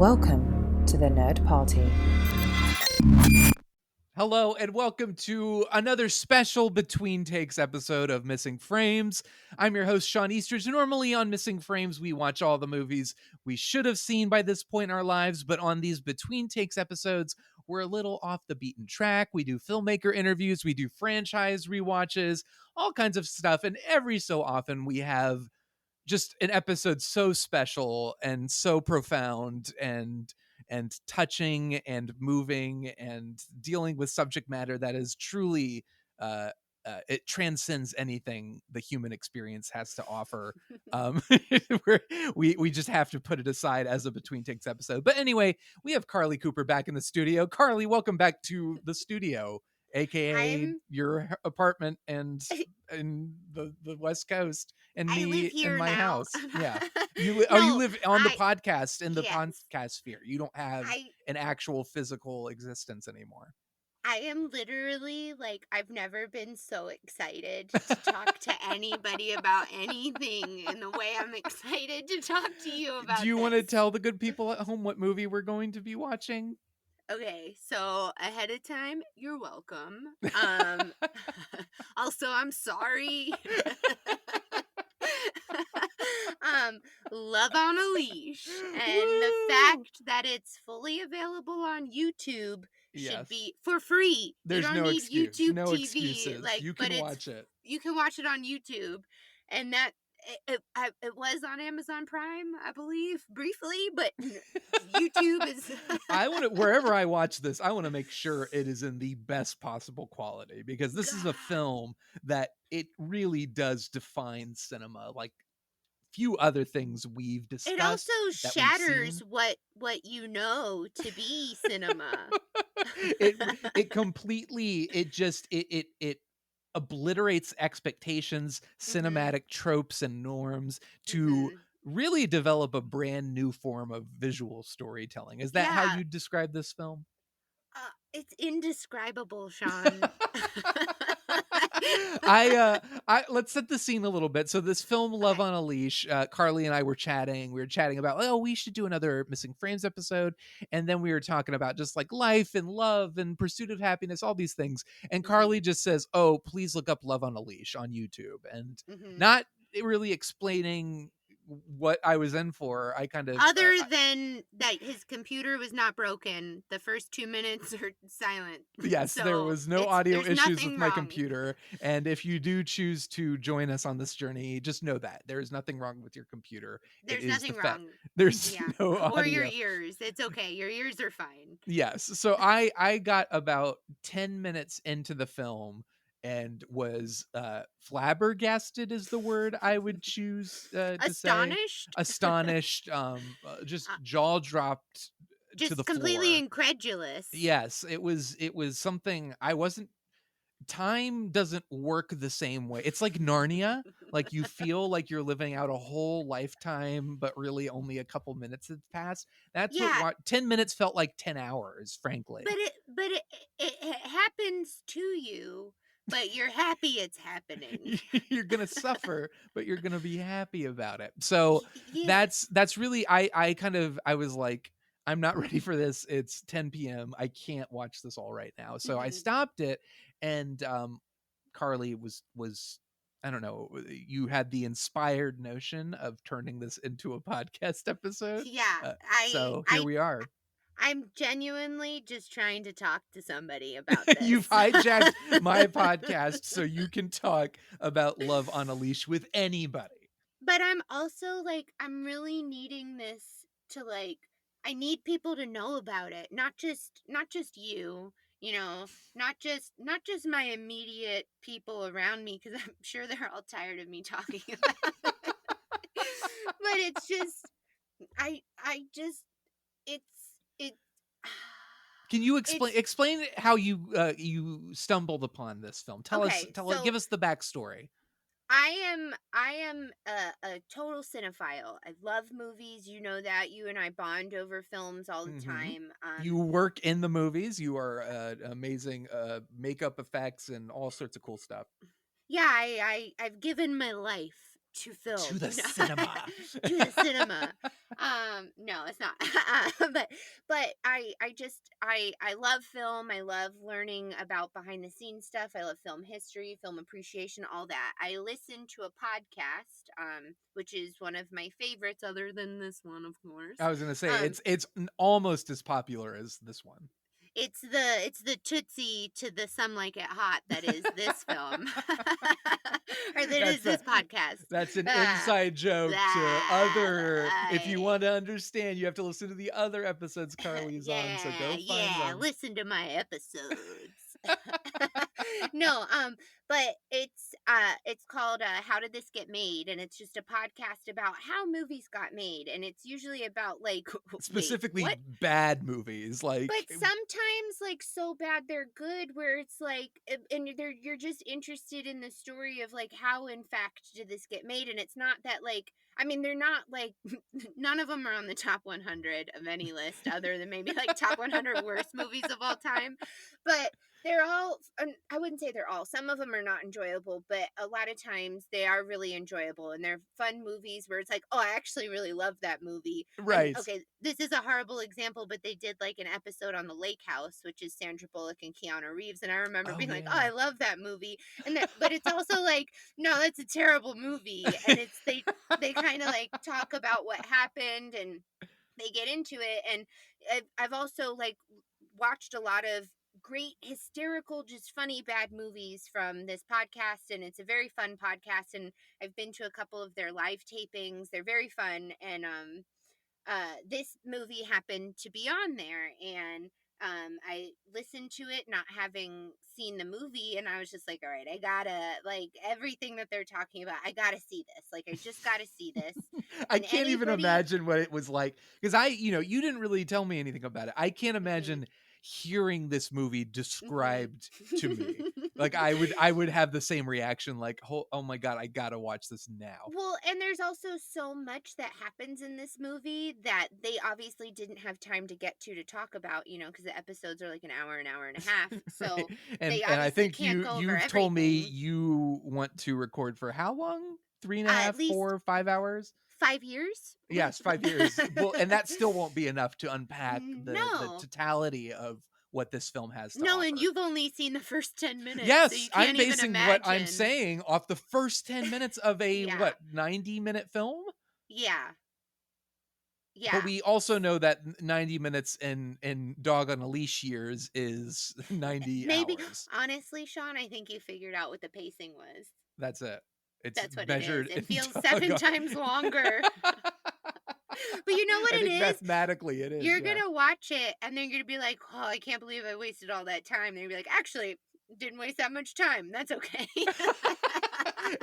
Welcome to the Nerd Party. Hello and welcome to another special Between Takes episode of Missing Frames. I'm your host, Shawn Eastridge. Normally on Missing Frames, we watch all the movies we should have seen by this point in our lives, but on these Between Takes episodes, we're a little off the beaten track. We do filmmaker interviews, we do franchise rewatches, all kinds of stuff, and every so often we have just an episode so special and so profound and touching and moving and dealing with subject matter that is truly it transcends anything the human experience has to offer. We just have to put it aside as a Between Takes episode. But anyway, we have Carley Cooper back in the studio. Carley, welcome back to the studio, aka your apartment and in the West Coast, and I me live here in my now. house. Yeah. You No, live on the I- podcast in the yes. podcast sphere. You don't have an actual physical existence anymore. I am literally like, I've never been so excited to talk to anybody about anything in the way I'm excited to talk to you about Do you want to this. tell the good people at home what movie we're going to be watching? Okay, so ahead of time, you're welcome. Also, I'm sorry. Love on a Leash, and the fact that it's fully available on YouTube should be for free. There's you don't no need excuse. YouTube No TV. excuses. You can watch it. You can watch it on YouTube, and that it was on Amazon Prime, I believe, briefly, but YouTube is. I want to, wherever I watch this, I want to make sure it is in the best possible quality, because this is a film that it really does define cinema like few other things we've discussed. It also that shatters what you know to be cinema. it completely, it obliterates expectations, cinematic tropes and norms to really develop a brand new form of visual storytelling. Is that how you describe this film? It's indescribable, Shawn. I let's set the scene a little bit. So this film, Love on a Leash, Carley and I were chatting. We were chatting about, oh, we should do another Missing Frames episode. And then we were talking about just like life and love and pursuit of happiness, all these things. And Carley just says, oh, please look up Love on a Leash on YouTube. And not really explaining what I was in for. I kind of other than that his computer was not broken. The first 2 minutes are silent. Yes, so there was no audio issues with my wrong. computer. And if you do choose to join us on this journey, just know that there is nothing wrong with your computer. There's nothing wrong. There's no audio. Or your ears. It's okay. Your ears are fine. Yes. So I got about 10 minutes into the film and was flabbergasted is the word I would choose to Astonished? say. Astonished. Just jaw dropped to the completely floor. Incredulous. Yes, it was something I wasn't. Time doesn't work the same way. It's like Narnia. Like you feel like you're living out a whole lifetime, but really only a couple minutes have passed. That's what 10 minutes felt like 10 hours, frankly. But it happens to you. But you're happy it's happening. You're gonna suffer, but you're gonna be happy about it. So that's really I was like, I'm not ready for this. It's 10 p.m. I can't watch this all right now. So I stopped it, and Carley was I don't know, you had the inspired notion of turning this into a podcast episode. Yeah. So here we are. I'm genuinely just trying to talk to somebody about this. You've hijacked my podcast so you can talk about Love on a Leash with anybody. But I'm also like, I'm really needing this to like, I need people to know about it. Not just you, you know, not just my immediate people around me, because I'm sure they're all tired of me talking about it. But it's just, Can you explain how you stumbled upon this film? Give us the backstory. I am a total cinephile. I love movies. You know that. You and I bond over films all the time. You work in the movies. You are amazing makeup effects and all sorts of cool stuff. Yeah, I've given my life to film, To the cinema. to the cinema. No, it's not. But I love film. I love learning about behind the scenes stuff. I love film history, film appreciation, all that. I listen to a podcast, which is one of my favorites, other than this one, of course. I was gonna say Um, it's almost as popular as this one. It's the Tootsie to the Some Like It Hot that is this film. Or that is this podcast. That's an Ah, inside joke to other. If you I- want to understand, you have to listen to the other episodes Carly's on. So go find them. listen to my episodes. No, but it's called How Did This Get Made? And it's just a podcast about how movies got made, and it's usually about like Specifically what? bad movies, like. But sometimes like so bad they're good, where it's like and you're just interested in the story of like how in fact did this get made. And it's not that like, I mean, they're not like none of them are on the top 100 of any list other than maybe like top 100 worst movies of all time, but they're all, I wouldn't say they're all, some of them are not enjoyable, but a lot of times they are really enjoyable, and they're fun movies where it's like, oh, I actually really love that movie. Right. And, okay, this is a horrible example, but they did like an episode on The Lake House, which is Sandra Bullock and Keanu Reeves, and I remember being like, oh, I love that movie. And that, but it's also like, no, that's a terrible movie. And it's they kind of like talk about what happened, and they get into it. And I've also like watched a lot of great hysterical, just funny bad movies from this podcast, and it's a very fun podcast, and I've been to a couple of their live tapings. They're very fun, and this movie happened to be on there, and I listened to it not having seen the movie, and I was just like, all right, I gotta, like, everything that they're talking about, I gotta see this. Like, I just gotta see this. I And can't even imagine what it was like, because you didn't really tell me anything about it. I can't imagine hearing this movie described to me. Like I would have the same reaction, like, oh my god, I gotta watch this now. Well, and there's also so much that happens in this movie that they obviously didn't have time to get to talk about, because the episodes are like an hour and a half. So Right. they And I obviously think can't go over you've told me everything. you want to record for how long? 3.5, At least 4, 5 hours? 5 years? Yes, 5 years. Well, and that still won't be enough to unpack the No. totality of what this film has to No, offer. and you've only seen the first 10 minutes. Yes, so you I'm can't even basing what I'm imagine. saying off the first 10 minutes of a, Yeah. what, 90-minute film? Yeah. Yeah. But we also know that 90 minutes in Dog on a Leash years is 90 Maybe, hours. honestly, Shawn, I think you figured out what the pacing was. That's it. It's That's what measured it is. It in feels Dog 7 on- times longer. But you know what I it think is? mathematically it is. You're yeah. going to watch it, and then you're going to be like, oh, I can't believe I wasted all that time. And you're be like, actually, didn't waste that much time. That's okay.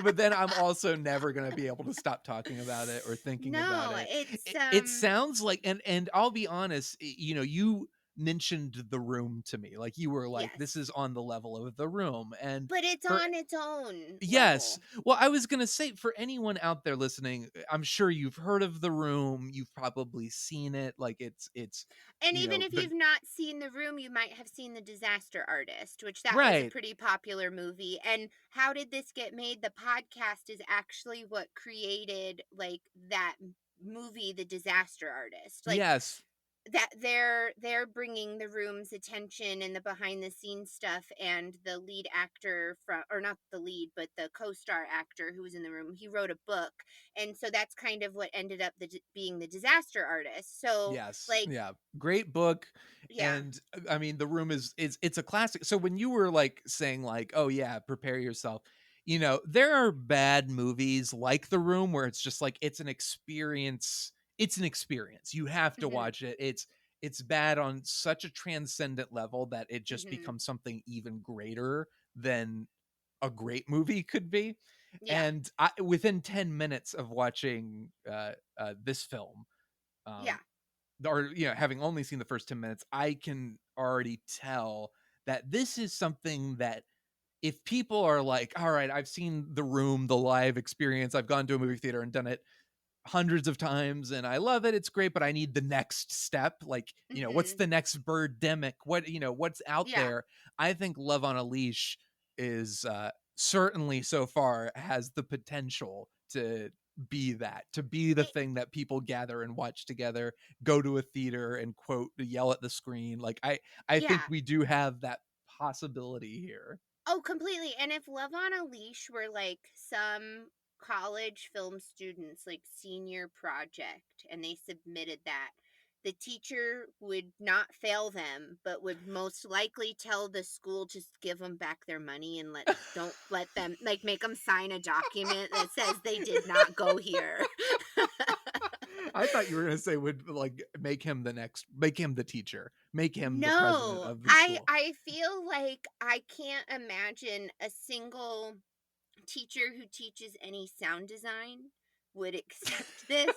But then I'm also never going to be able to stop talking about it or thinking about it. It sounds like, and I'll be honest, you mentioned The Room to me. Like, you were like, Yes. this is on the level of The Room. And But it's on its own. yes. Level. Well, I was going to say, for anyone out there listening, I'm sure you've heard of The Room. You've probably seen it. Like, it's And even if you've not seen The Room, you might have seen The Disaster Artist, which that was Right. a pretty popular movie. And How Did This Get Made? The podcast is actually what created like that movie, The Disaster Artist. Like, yes. that they're bringing The Room's attention and the behind the scenes stuff, and the lead actor or not the lead, but the co-star actor who was in The Room, he wrote a book, and so that's kind of what ended up being The Disaster Artist. So yes, like, yeah, great book. Yeah. And I mean, The Room is it's a classic. So when you were like saying like, oh yeah, prepare yourself, there are bad movies like The Room where it's just like it's an experience. It's an experience. You have to watch it. It's bad on such a transcendent level that it just becomes something even greater than a great movie could be. Yeah. And within 10 minutes of watching this film, or having only seen the first 10 minutes, I can already tell that this is something that if people are like, all right, I've seen The Room, the live experience, I've gone to a movie theater and done it hundreds of times and I love it, it's great, but I need the next step, like what's the next Birdemic, what's out there. I think Love on a Leash is certainly so far has the potential to be that, to be the thing that people gather and watch together, go to a theater and quote, yell at the screen. Like I think Yeah. we do have that possibility here. Oh, completely. And if Love on a Leash were like some college film students like senior project and they submitted that, the teacher would not fail them, but would most likely tell the school to give them back their money and don't let them, like, make them sign a document that says they did not go here. I thought you were going to say would like make him the teacher, make him the president No, of the school. I feel like I can't imagine a single teacher who teaches any sound design would accept this,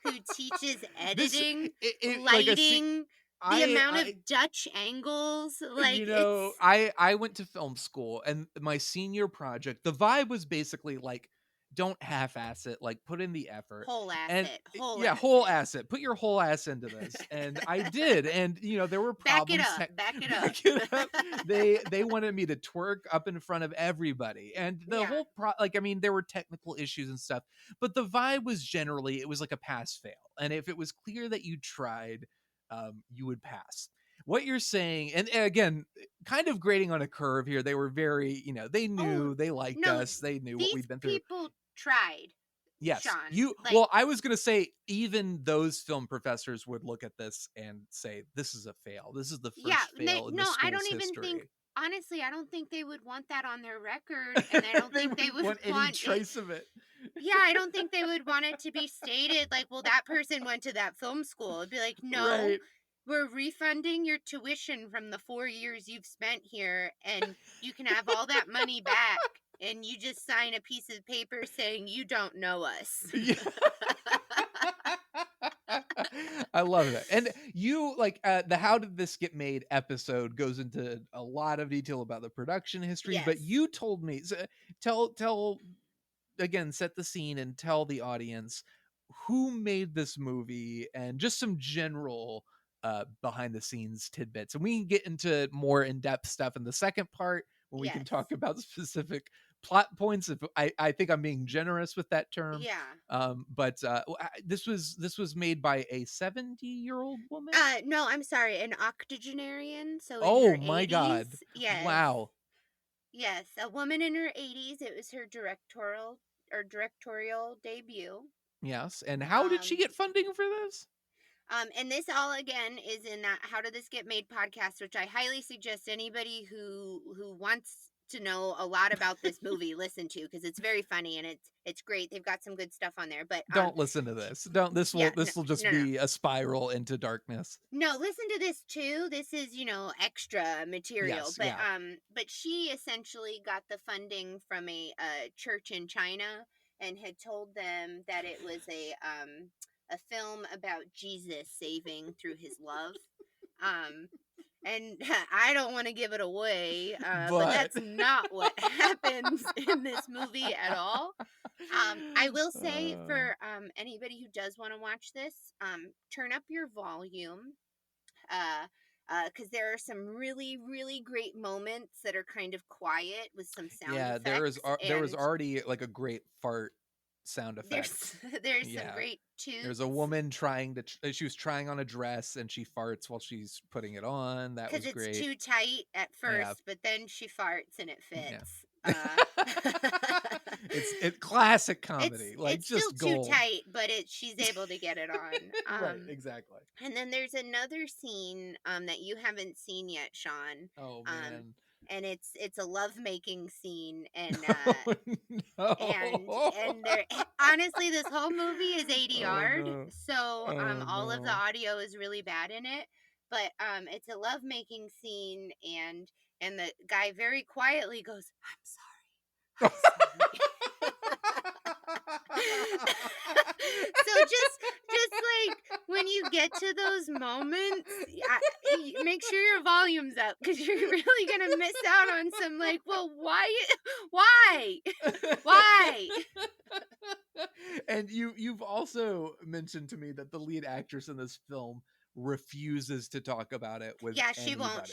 who teaches editing, Like lighting, the amount of Dutch angles, like, it's I went to film school, and my senior project, the vibe was basically like, don't half-ass it, like put in the effort. whole And asset, whole yeah, asset. whole asset. Put your whole ass into this. And I did. And there were problems. Back it up. They wanted me to twerk up in front of everybody. And the Yeah. whole there were technical issues and stuff, but the vibe was generally, it was like a pass fail. And if it was clear that you tried, you would pass. What you're saying, and again, kind of grading on a curve here. They were very, they knew, they liked us, they knew what we'd been through. These people tried. Yes, Shawn, well, I was gonna say even those film professors would look at this and say, "This is a fail. This is the first fail in the school's I don't even history." think. Honestly, I don't think they would want that on their record, and I don't think they would want any trace of it. Yeah, I don't think they would want it to be stated like, well, that person went to that film school. It'd be like, no, Right. we're refunding your tuition from the 4 years you've spent here, and you can have all that money back. And you just sign a piece of paper saying you don't know us. Yeah. I love it. And you the How Did This Get Made episode goes into a lot of detail about the production history, but Yes. you told me, tell again, set the scene and tell the audience who made this movie and just some general behind the scenes tidbits. And we can get into more in-depth stuff in the second part when we can Yes. talk about specific plot points. If I think I'm being generous with that term. Yeah. But this was made by a 70-year-old woman. No, I'm sorry, an octogenarian. So Oh in her my 80s, God. Yes. Wow. Yes, a woman in her 80s. It was her directorial debut. Yes. And how did she get funding for this? And this all again is in that How Did This Get Made podcast, which I highly suggest anybody who wants to know a lot about this movie listen to, because it's very funny and it's great. They've got some good stuff on there. But don't listen to this. This will just be a spiral into darkness. No, listen to this too. This is, extra material. Yes, but yeah. but she essentially got the funding from a church in China and had told them that it was a film about Jesus saving through his love. And I don't want to give it away, but that's not what happens in this movie at all. I will say for anybody who does want to watch this, turn up your volume, because there are some really, really great moments that are kind of quiet with some sound effects. Yeah, there was already like a great fart sound effect. There's some great toots. There's a woman she was trying on a dress and she farts while she's putting it on. That was great. Because it's too tight at first, but then she farts and it fits. It's classic comedy. It's just still gold. Too tight, but she's able to get it on. Right, exactly. And then there's another scene that you haven't seen yet, Shawn. Oh man. And it's a lovemaking scene, and no. and there, honestly, this whole movie is ADR'd, no. so all of the audio is really bad in it. But it's a lovemaking scene, and the guy very quietly goes, "I'm sorry." So just like when you get to those moments, make sure your volume's up, because you're really gonna miss out on some well, why? And you've also mentioned to me that the lead actress in this film refuses to talk about it with Yeah, anybody.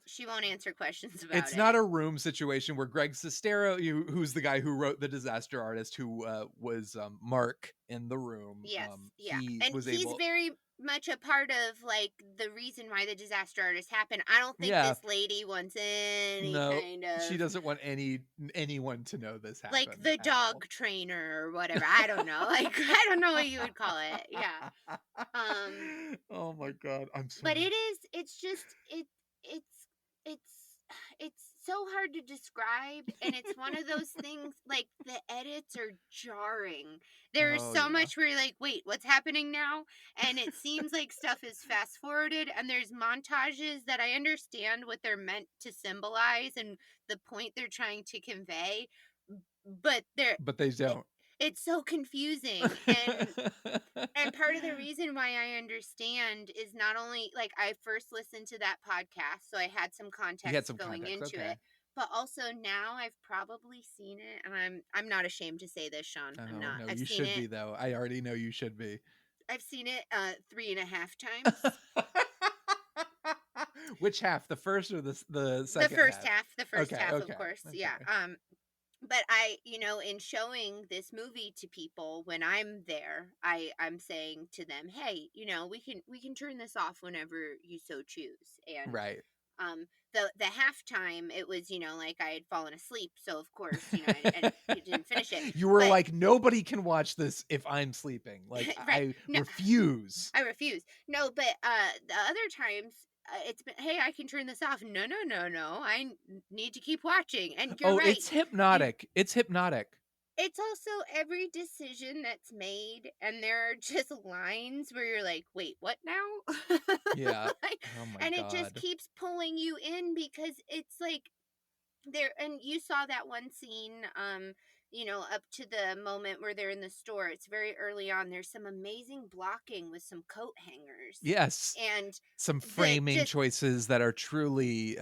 She won't answer questions about It's it. not a room situation where Greg Sestero, who's the guy who wrote The Disaster Artist, who was Mark in The Room. Yes, yeah. He And was he's able. very much a part of, like, the reason why the Disaster Artist happened. I don't think Yeah. this lady wants any No, kind of... she doesn't want anyone to know this happened. like the at all. dog trainer or whatever. I don't know. Like, I don't know what you would call it. Yeah. Oh my god, I'm sorry. But it's just it's it's so hard to describe, and it's one of those things, like, the edits are jarring. There's Oh, so yeah. much where you're like, wait, what's happening now? And it seems like stuff is fast forwarded, and there's montages that I understand what they're meant to symbolize and the point they're trying to convey, but But they don't. it's so confusing. And part of the reason why I understand is not only, like, I first listened to that podcast, so I had some context going context, into okay. it, but also now I've probably seen it, and I'm not ashamed to say this, Shawn. I'm not. No, I've you seen should it. be though. I already know you should be. I've seen it 3.5 times. Which half? The first or the second? The first half. The first Okay, half, okay, of course. okay. Yeah. But I, in showing this movie to people when I'm there, I'm saying to them, hey, we can turn this off whenever you so choose. And Right. The halftime, it was, like I had fallen asleep, so of course, I didn't finish it. You were But like, nobody can watch this if I'm sleeping. Like, right. I refuse. I refuse. No, but the other times, it's been, hey, I can turn this off. No. I need to keep watching. And you're right. It's hypnotic. It's hypnotic. It's also every decision that's made, and there are just lines where you're like, wait, what now? Yeah. Like, Oh my and god. it just keeps pulling you in because it's like there, and you saw that one scene, up to the moment where they're in the store. It's very early on. There's some amazing blocking with some coat hangers. Yes. And some framing choices that are truly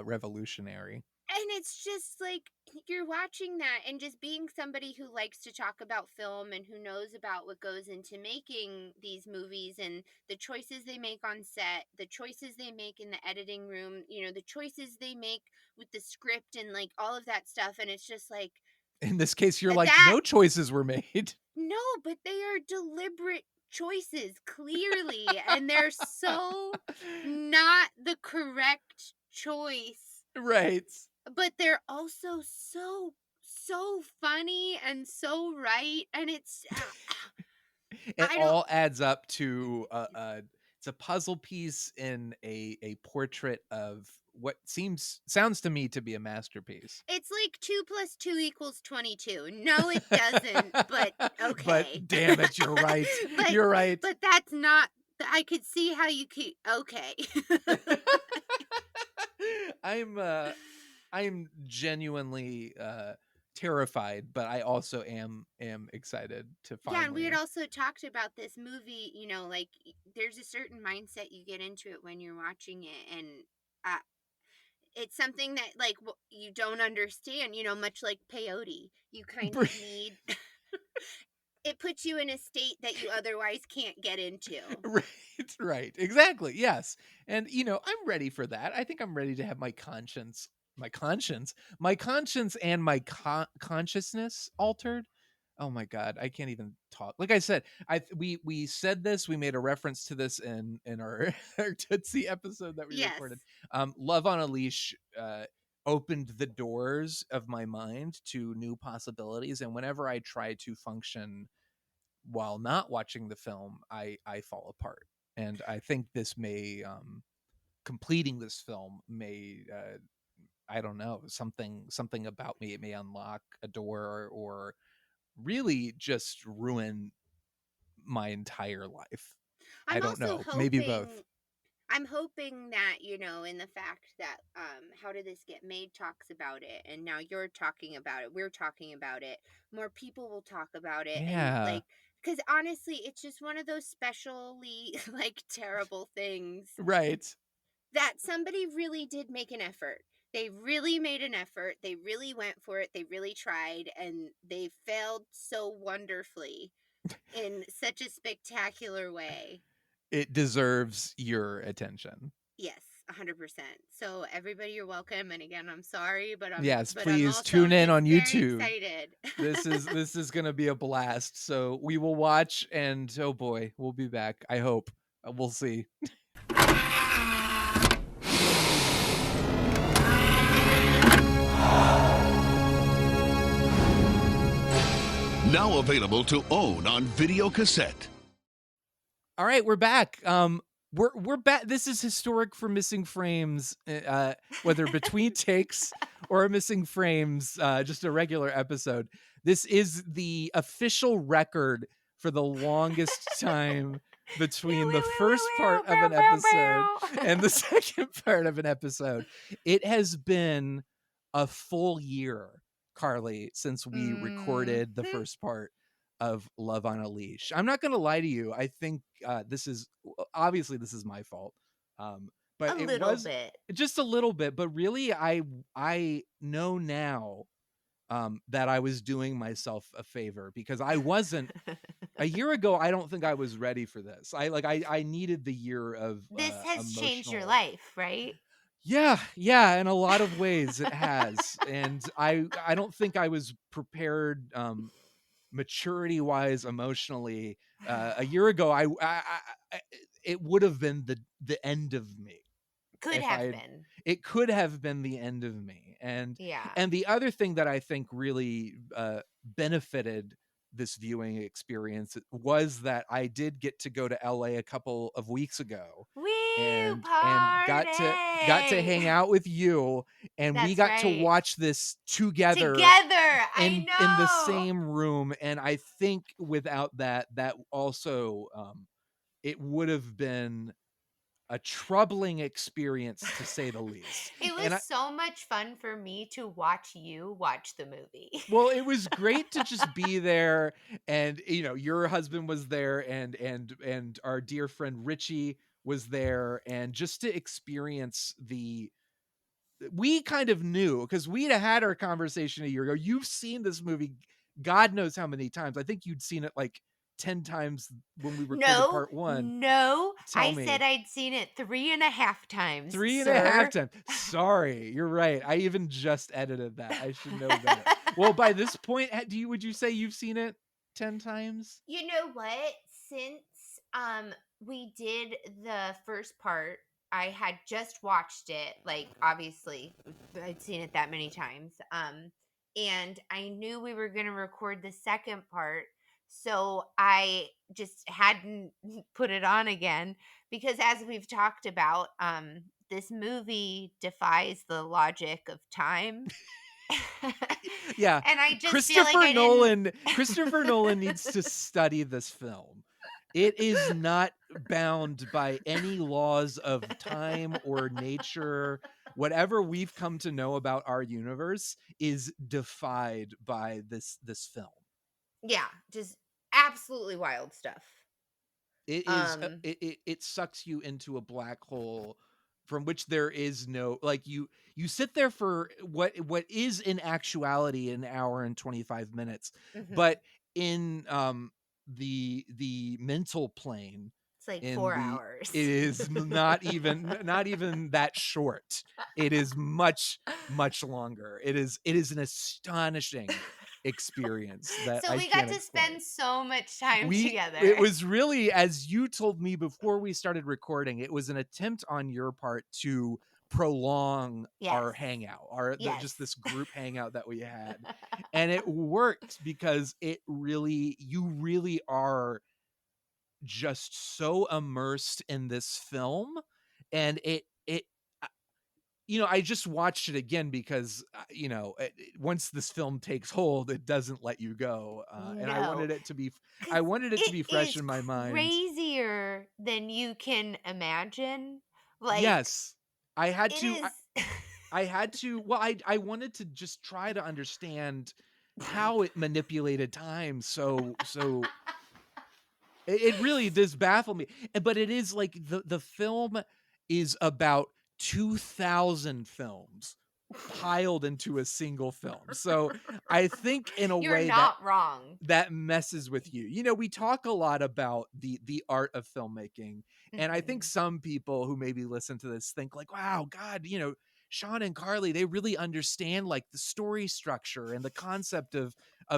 revolutionary. And it's just like you're watching that and just being somebody who likes to talk about film and who knows about what goes into making these movies and the choices they make on set, the choices they make in the editing room, the choices they make with the script and like all of that stuff. And it's just like, in this case, you're like, no choices were made. No, but they are deliberate choices, clearly. And they're so not the correct choice. Right. But they're also so funny and so right, and it's it all adds up to it's a puzzle piece in a portrait of what sounds to me to be a masterpiece. It's like 2 + 2 = 22. No, it doesn't, but okay. But damn it, you're right. You're right. But that's not. I could see how you could. Okay. I'm genuinely terrified, but I also am excited to finally. Yeah, and we had also talked about this movie, like there's a certain mindset you get into it when you're watching it, and it's something that like you don't understand, much like peyote. You kind of need it puts you in a state that you otherwise can't get into. Right. Exactly. Yes. And I'm ready for that. I think I'm ready to have my conscience and my consciousness altered. Oh my god, I can't even talk. Like I said, we said this, we made a reference to this in our Tootsie episode that we recorded. Love on a Leash opened the doors of my mind to new possibilities, and whenever I try to function while not watching the film, I fall apart. And I think this may completing this film may I don't know, something about me, it may unlock a door or really just ruin my entire life. I don't know. Maybe both. I'm hoping that, in the fact that How Did This Get Made talks about it, and now you're talking about it, we're talking about it, more people will talk about it. Yeah. And because honestly, it's just one of those specially terrible things. Right. That somebody really did make an effort. They really made an effort. They really went for it. They really tried, and they failed so wonderfully in such a spectacular way. it deserves your attention. Yes, 100%. So everybody, you're welcome. And again, I'm sorry, but I'm Yes, but I'm please also tune in just on very YouTube. excited. This is going to be a blast. So we will watch, and oh boy, we'll be back. I hope. We'll see. Now available to own on video cassette. All right, we're back. We're back. This is historic for Missing Frames, whether between takes or Missing Frames, just a regular episode. This is the official record for the longest time between the first part of an episode and the second part of an episode. It has been a full year, Carley, since we recorded the first part of Love on a Leash. I'm not going to lie to you. I think this is my fault. But A it little was bit. just a little bit. But really, I know now that I was doing myself a favor, because I wasn't a year ago. I don't think I was ready for this. I needed the year of This has changed your emotional- life, right? Yeah, in a lot of ways it has. And I don't think I was prepared maturity wise, emotionally. A year ago, I it would have been the end of me. Could if have I'd- been. It could have been the end of me. And Yeah. and the other thing that I think really benefited this viewing experience was that I did get to go to LA a couple of weeks ago. Woo, And party! got to hang out with you, and we got That's to right. watch this together I know. in the same room. And I think without that also it would have been a troubling experience, to say the least. It And was so much fun for me to watch you watch the movie. well, it was great to just be there, and your husband was there, and our dear friend Richie was there, and just to experience we kind of knew, because we'd had our conversation a year ago. You've seen this movie God knows how many times. I think you'd seen it like 10 times when we recorded part one. No, Tell I me. said I'd seen it 3.5 times. 3.5 times. Sorry, you're right. I even just edited that. I should know better. Well, by this point, would you say you've seen it 10 times? You know what? Since we did the first part, I had just watched it. Like, obviously, I'd seen it that many times. And I knew we were going to record the second part, so I just hadn't put it on again, because as we've talked about, this movie defies the logic of time. Yeah. And I just Christopher feel like Christopher Nolan needs to study this film. It is not bound by any laws of time or nature. Whatever we've come to know about our universe is defied by this film. Yeah, just absolutely wild stuff. It is it sucks you into a black hole from which there is no, like, you sit there for what is in actuality an hour and 25 minutes, Mhm. but in the mental plane, It's like in 4 hours. it is not even that short. It is much longer. It is an astonishing experience that So I we got can't to explain. spend so much time together. It was really, as you told me before we started recording, it was an attempt on your part to prolong our Yes. hangout, Yes. just this group hangout that we had. And it worked, because you really are just so immersed in this film. And I just watched it again because, once this film takes hold, it doesn't let you go. And I wanted No. it to be, fresh is in my mind. crazier than you can imagine. Like, Yes, I had it to. is. I had to. Well, I wanted to just try to understand how it manipulated time. So it really does baffle me. But it is like the film is about 2,000 films piled into a single film. So I think in a You're way not wrong. that messes with you. You know, we talk a lot about the art of filmmaking, and I think Mhm. some people who maybe listen to this think like, wow, God, you know, Shawn and Carley, they really understand like the story structure and the concept of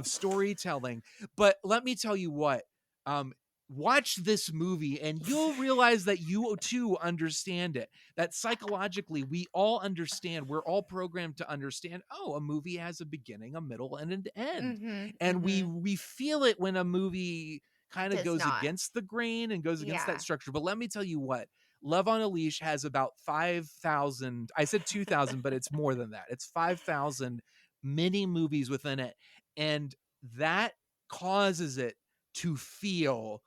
storytelling. But let me tell you what, um, watch this movie and you'll realize that you too understand it. That psychologically, we all understand, we're all programmed to understand, oh, a movie has a beginning, a middle, and an end. Mhm. And Mhm. we feel it when a movie kind of Does goes not. against the grain and goes against that Yeah. structure. But let me tell you what, Love on a Leash has about 5,000, I said 2,000, but it's more than that. It's 5,000 mini movies within it. And that causes it to feel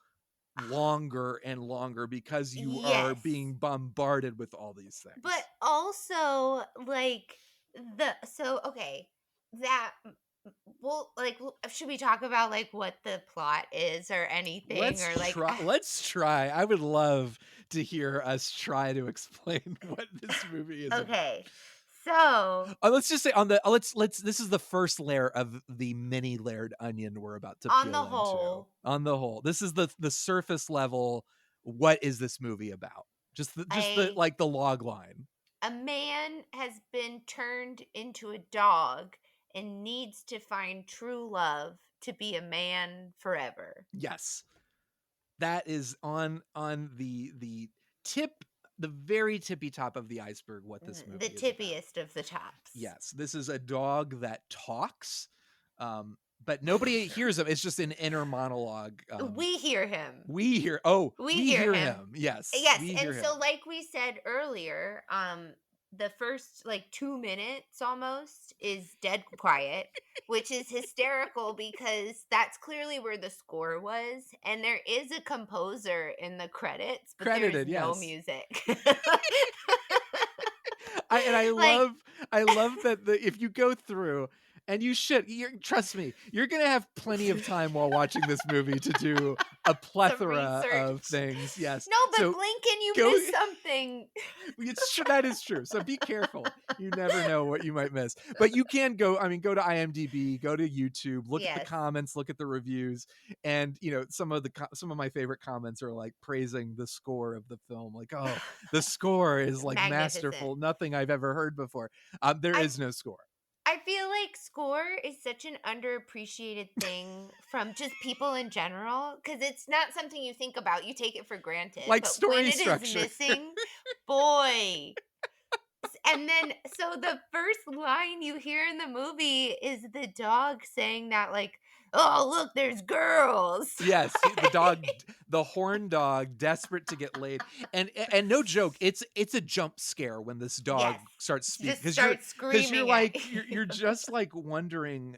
longer and longer because you are Yes. being bombarded with all these things. But also, like, okay, that, well, like, should we talk about, like, what the plot is or anything, or, like, Let's try. I would love to hear us try to explain what this movie is about. okay, so, Let's just say on the let's this is the first layer of the many layered onion we're about to on peel the into. whole, On the whole, this is the surface level. What is this movie about? Just the a like the log line. a man has been turned into a dog and needs to find true love to be a man forever. Yes. That is on the tip, the very tippy top of the iceberg what this movie The is about. tippiest of the tops. Yes, this is a dog that talks, but nobody hears him. It's just an inner monologue. We hear him. We hear him. Yes. Yes, We and hear so him. like we said earlier, the first like 2 minutes almost is dead quiet, which is hysterical because that's clearly where the score was, and there is a composer in the credits, but there is Credited, no yes. music. I Like- love that if you go through and trust me, you're gonna have plenty of time while watching this movie to do a plethora of research. things. Yes. No, but So blink and you go- miss something. it's true, that is true. So be careful. You never know what you might miss. But you can go to IMDb, go to YouTube, look at the Yes. comments, look at the reviews, and you know some of my favorite comments are like praising the score of the film. Like, oh, the score is like Magnificent. masterful, nothing I've ever heard before. There is no score. I feel like score is such an underappreciated thing from just people in general because it's not something you think about. You take it for granted. Like but story when it structure. is missing, boy. And then, so the first line you hear in the movie is the dog saying that, like, oh, look, there's girls. Yes, the dog, the horned dog, desperate to get laid, and no joke, it's a jump scare when this dog Yes. starts speaking Just starts screaming. you're at like you. you're just like wondering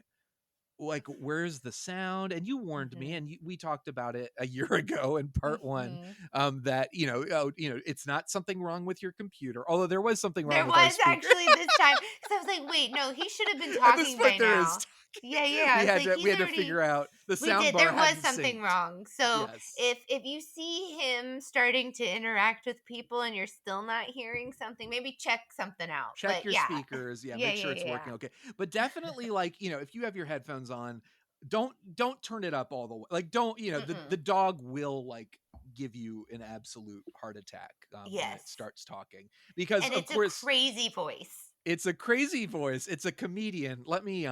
like where's the sound. And you warned me, Mhm. and we talked about it a year ago in part one, Mhm. that it's not something wrong with your computer, although there was something wrong There with our was speaker. actually this time because I was like, wait, no, he should have been At this talking point by there now. is talking. Yeah. we I was had like, to we had to he's figure out the We sound did. bar There was hadn't something synced. wrong. So Yes. if you see him starting to interact with people and you're still not hearing something, maybe check something out. Check But your yeah. speakers. Make sure it's working okay. But definitely, like, if you have your headphones on, don't turn it up all the way. Like, don't, the dog will like give you an absolute heart attack when it Yes. starts talking, because And of it's course a crazy voice. it's a crazy voice. It's a comedian. Let me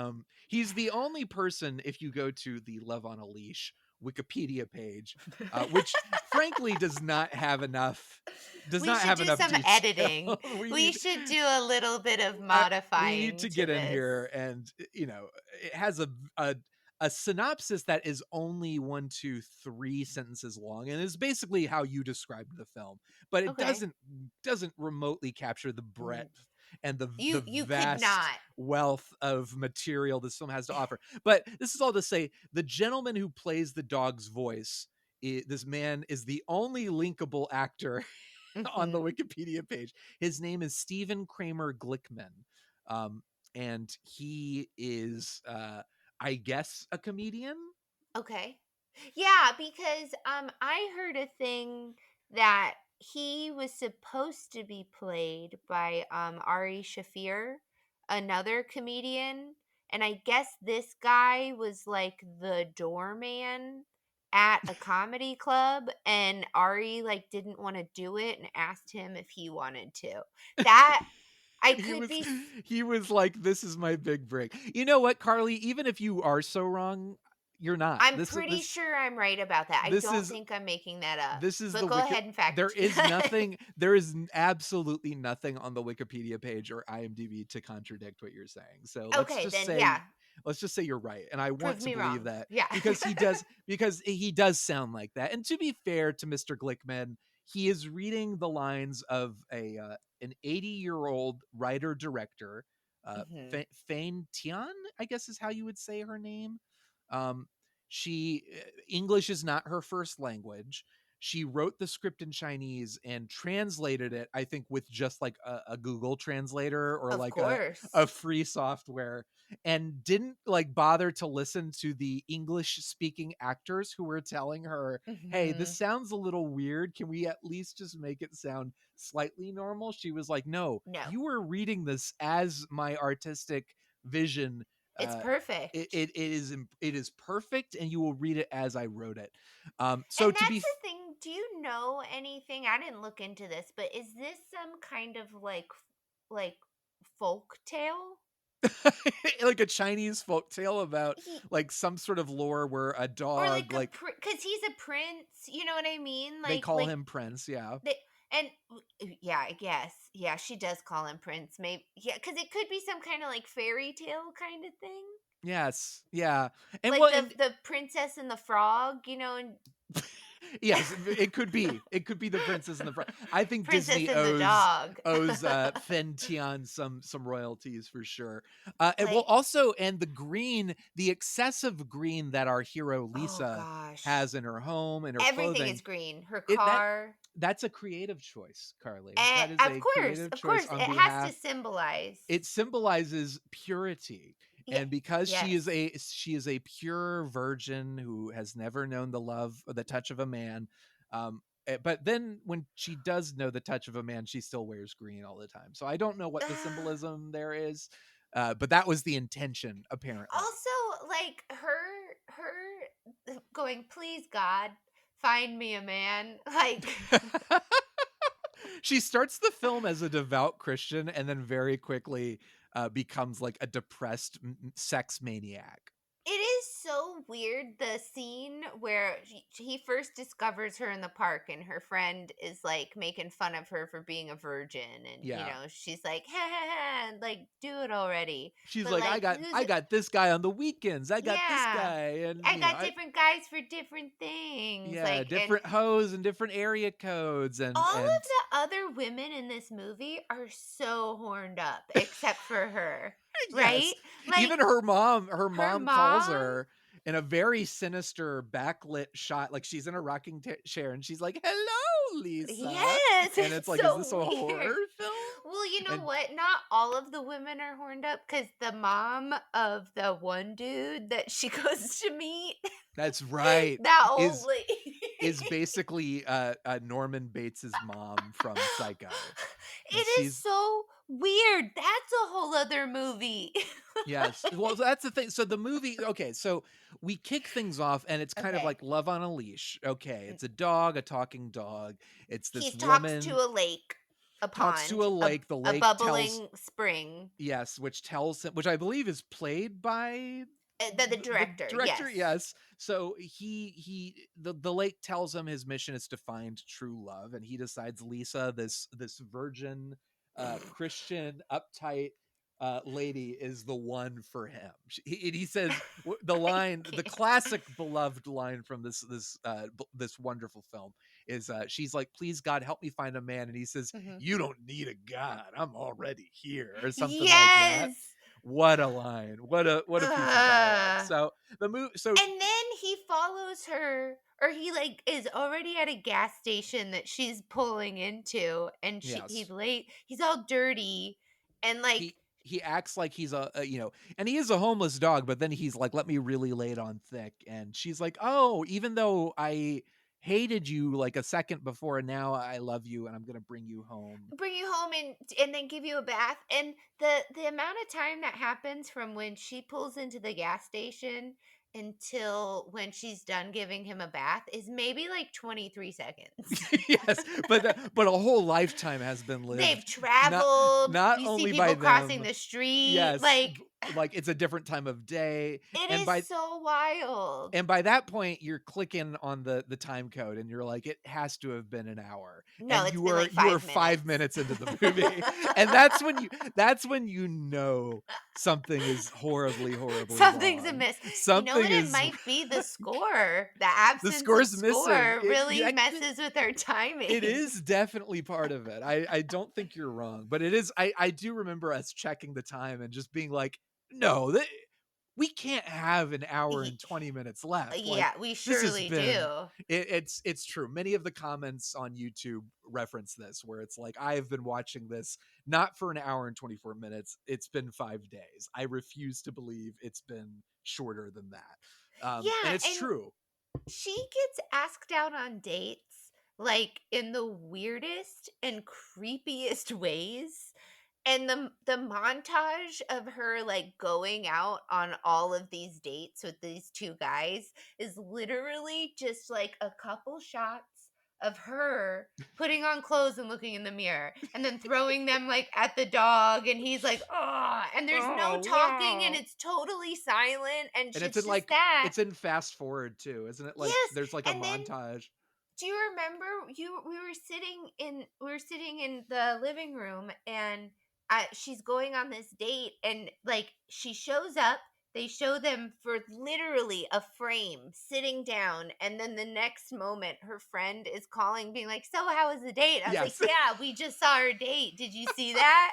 he's the only person, if you go to the Love on a Leash Wikipedia page, which frankly does not have enough We should do some detail. editing. We should do a little bit of modifying. We need to get in this. here, and it has a synopsis that is only 1, 2, 3 sentences long, and is basically how you described the film, but it Okay. doesn't remotely capture the breadth and the You vast could not. wealth of material this film has to offer. But this is all to say, the gentleman who plays the dog's voice, this man is the only linkable actor on the Wikipedia page. His name is Stephen Kramer Glickman, and he is, I guess, a comedian. Okay. Yeah, because I heard a thing that he was supposed to be played by Ari Shafir, another comedian, and I guess this guy was like the doorman at a comedy club, and Ari like didn't want to do it and asked him if he wanted to. That I he could was be he was like, this is my big break. You know what, Carly? Even if you are so wrong, you're not. I'm pretty sure I'm right about that. I This don't is think I'm making that up. this is But the go ahead and fact. there is nothing, there is absolutely nothing on the Wikipedia page or IMDb to contradict what you're saying. So Okay, then yeah. let's just say you're right, and I want Prove to me believe wrong. that Yeah. because he does sound like that. And to be fair to Mr. Glickman, he is reading the lines of an 80-year-old writer director, Mhm. Fain Tian, I guess is how you would say her name. Um, she English is not her first language. She wrote the script in Chinese and translated it, I think, with just like a Google translator or Of like course. a free software, and didn't like bother to listen to the English speaking actors who were telling her, hey, this Mhm. sounds a little weird. Can we at least just make it sound slightly normal? She was like, no, No. you were reading this as my artistic vision. It's perfect. It is perfect, and you will read it as I wrote it. So And to that's be the thing. Do you know anything? I didn't look into this, but is this some kind of like folk tale? like a Chinese folk tale about He like some sort of lore where a or like dog, a like because he's a prince. You know what I mean? they call him Prince, yeah. they and yeah, I guess yeah, she does call him Prince. Maybe yeah, because it could be some kind of like fairy tale kind of thing, Yes, yeah. And like well, the and the princess and the frog. You know, and yes, it could be. It could be the Princess and the Frog. I think princess Disney and the dog. owes Fen Tian some royalties for sure. And well, Like also, and the excessive green that our hero oh Lisa gosh, has in her home and her everything is clothing, green. Her it car. that's a creative choice, Carly. And That is a creative of choice course, on it has to behalf. symbolize. It symbolizes purity. Yeah, And because yes. she is a pure virgin who has never known the love or the touch of a man, but then when she does know the touch of a man, she still wears green all the time. So I don't know what the symbolism there is, but that was the intention apparently. Also, like her going, please God, find me a man. Like She starts the film as a devout Christian and then very quickly becomes like a depressed sex maniac. it is so weird the scene where he first discovers her in the park and her friend is like making fun of her for being a virgin and you Yeah. know she's like ha ha ha like do it already. She's But like, like I got this guy on the weekends. I got this yeah, guy, and I got different guys for different things. yeah, Like and different hoes and different area codes, and all of the other women in this movie are so horned up except for her. Right? yes, Like even her mom her calls mom. her in a very sinister backlit shot, like she's in a rocking chair, and she's like, "Hello, Lisa," Yes, and it's like, so is this a weird. horror film? Well, you know And what? Not all of the women are horned up because the mom of the one dude that she goes to meet, that's right, that old is lady, basically Norman Bates's mom from Psycho. And it is so weird. That's a whole other movie. yes. Well, that's the thing. So the movie, okay, so we kick things off and it's kind of Okay. like Love on a Leash. Okay, it's a dog, a talking dog. It's this He woman talks to a lake, a talks pond, to a lake. The a lake bubbling tells, spring. yes, which tells him, which I believe is played by The director, director, yes. So the lake tells him his mission is to find true love, and he decides Lisa, this virgin Christian uptight lady, is the one for him. He says the line, the classic beloved line from this wonderful film is she's like, "Please God, help me find a man," and he says, "You don't need a God, I'm already here," or something like that. What a line! What a piece of dialogue. So the movie. So and then he follows her, or he like is already at a gas station that she's pulling into, and he's late. He's all dirty, and like he acts like he's a and he is a homeless dog. But then he's like, "Let me really lay it on thick," and she's like, "Oh, even though I hated you like a second before, and now I love you, and I'm gonna bring you home. And then give you a bath. And the amount of time that happens from when she pulls into the gas station until when she's done giving him a bath is maybe like 23 seconds. Yes, but a whole lifetime has been lived. They've traveled. Not you only see by people crossing them. the street. Yes, Like it's a different time of day. it and is by so wild. and by that point, you're clicking on the time code, and you're like, it has to have been an hour. No, and it's you been were like you were 5 5 minutes into the movie, and that's when you know something is horribly Something's wrong. amiss. Something You know what? is It might be the score. The absence score's of missing. score It- really I- messes with our timing. It is definitely part of it. I don't think you're wrong, but it is. I do remember us checking the time and just being like, no, we can't have an hour and 20 minutes left. Yeah, we surely do. It's true. Many of the comments on YouTube reference this, where it's like, I've been watching this not for an hour and 24 minutes. It's been 5 days. I refuse to believe it's been shorter than that. Yeah, and it's and true. She gets asked out on dates like in the weirdest and creepiest ways. And the montage of her like going out on all of these dates with these two guys is literally just like a couple shots of her putting on clothes and looking in the mirror and then throwing them like at the dog, and he's like, oh, and there's no talking, and it's totally silent, and And it's it's in just that. it's in fast forward too, isn't it? Like Yes, there's like a and then montage. do you remember we were sitting in the living room, and she's going on this date, and like she shows up, they show them for literally a frame sitting down, and then the next moment her friend is calling being like, so how was the date? I was Yes. like, yeah, we just saw her date, did you see that?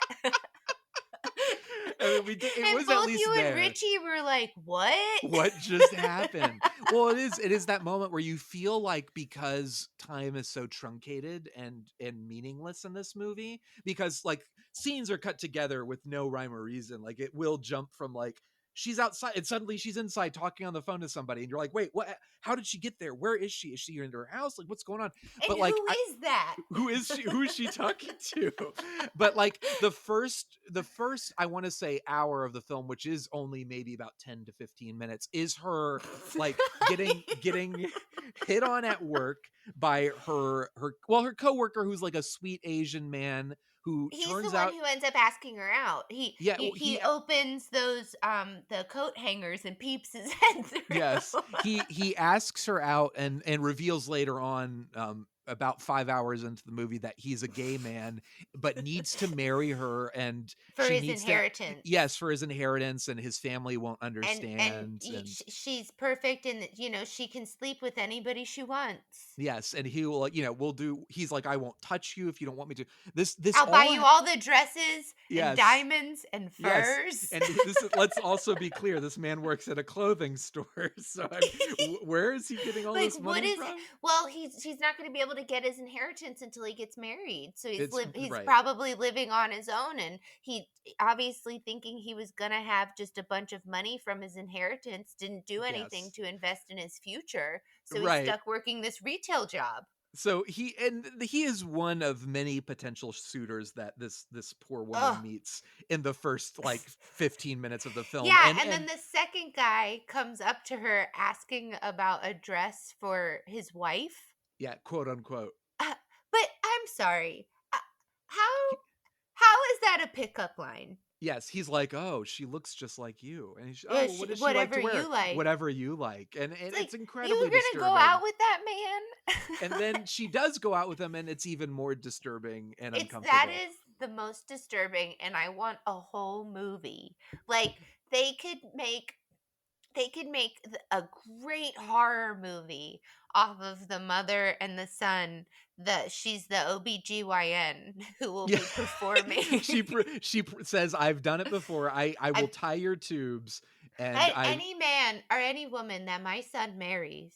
I mean, it And was both at least you there. and Richie were like, what? What just happened? Well, it is that moment where you feel like, because time is so truncated and meaningless in this movie, because like scenes are cut together with no rhyme or reason. Like it will jump from like she's outside and suddenly she's inside talking on the phone to somebody, and you're like, wait, what? How did she get there? Where is she? Is she in her house? Like, what's going on? And But like, who is that? who is she? Who is she talking to? But like the first I want to say hour of the film, which is only maybe about 10 to 15 minutes, is her like getting hit on at work by her coworker, who's like a sweet Asian man who He's turns the one out who ends up asking her out. He he opens those the coat hangers and peeps his head through. yes, he asks her out and reveals later on, about 5 hours into the movie, that he's a gay man, but needs to marry her, and For she his needs inheritance. yes, for his inheritance, and his family won't understand. And she's perfect, and she can sleep with anybody she wants. Yes, and he will, we'll do. He's like, I won't touch you if you don't want me to. This I'll buy you all the dresses Yes. and diamonds and Yes, furs. and let's also be clear. This man works at a clothing store, so where is he getting all Like, this what money is? from? Well, he's not going to be able to get his inheritance until he gets married. So he's Right. probably living on his own, and he obviously thinking he was going to have just a bunch of money from his inheritance, didn't do anything Yes. to invest in his future. So Right. he's stuck working this retail job. So he is one of many potential suitors that this poor woman Ugh. meets in the first like 15 minutes of the film. Yeah, and then the second guy comes up to her asking about a dress for his wife. yeah, quote unquote. But I'm sorry. How is that a pickup line? Yes, he's like, oh, she looks just like you, and he's, Yeah, oh, what does she like whatever to wear? you like. Whatever you like, and It's it's like, incredibly you were gonna disturbing. go out with that man? And then she does go out with him, and it's even more disturbing and uncomfortable. That is the most disturbing, and I want a whole movie. Like they could make a great horror movie off of the mother and the son. She's the OBGYN who will be performing. she says, I've done it before. I will tie your tubes, and any man or any woman that my son marries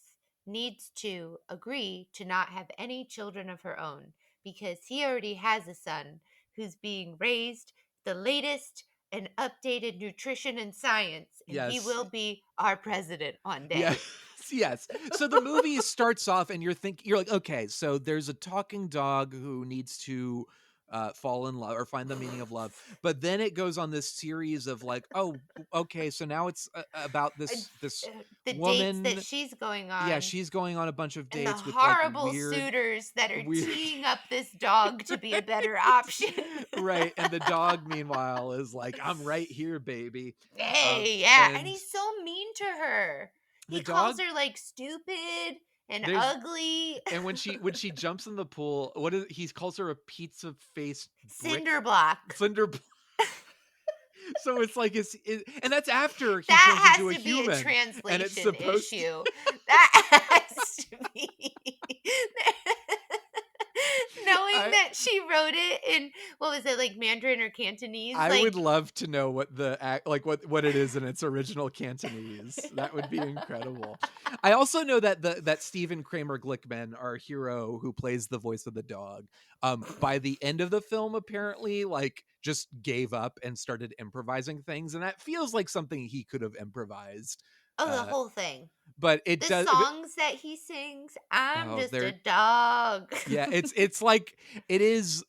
needs to agree to not have any children of her own, because he already has a son who's being raised the latest and updated nutrition and science, and he Yes. will be our president one day. Yes. Yes. So the movie starts off and you're like, okay, so there's a talking dog who needs to fall in love or find the meaning of love. But then it goes on this series of like, oh, okay, so now it's about this The dates that woman. she's going Yeah, on. she's going on a bunch of And the dates with like horrible weird suitors that are weird teeing up this dog to be a better option. right. And the dog, meanwhile, is like, I'm right here, baby. Hey, yeah. And And he's so mean to her. the He calls dog, her like stupid and there's ugly. and when she jumps in the pool, he calls her a pizza face Cinder block. cinder bl- so it's like and that's after he That turns has into a to be human a and it's translation supposed issue. That has to be. Knowing that she wrote it in, what was it, like Mandarin or Cantonese? I like, would love to know what what it is in its original Cantonese. That would be incredible. I also know that that Stephen Kramer Glickman, our hero who plays the voice of the dog, by the end of the film apparently like just gave up and started improvising things, and that feels like something he could have improvised. the whole thing. But it The does. songs that he sings, I'm Oh, just they're a dog. yeah, it's like it is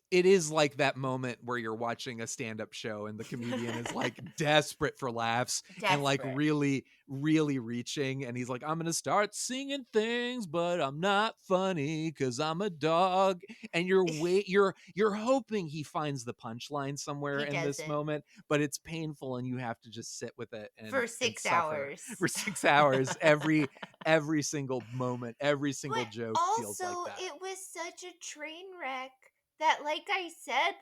like that moment where you're watching a stand-up show and the comedian is like desperate for laughs and like Desperate. really reaching, and he's like, I'm gonna start singing things, but I'm not funny because I'm a dog. And you're hoping he finds the punchline somewhere He in this doesn't. moment, but it's painful and you have to just sit with it For and 6 suffer. hours. For 6 hours. Every single moment, every single But joke feels like also, that. it was such a train wreck that, like I said,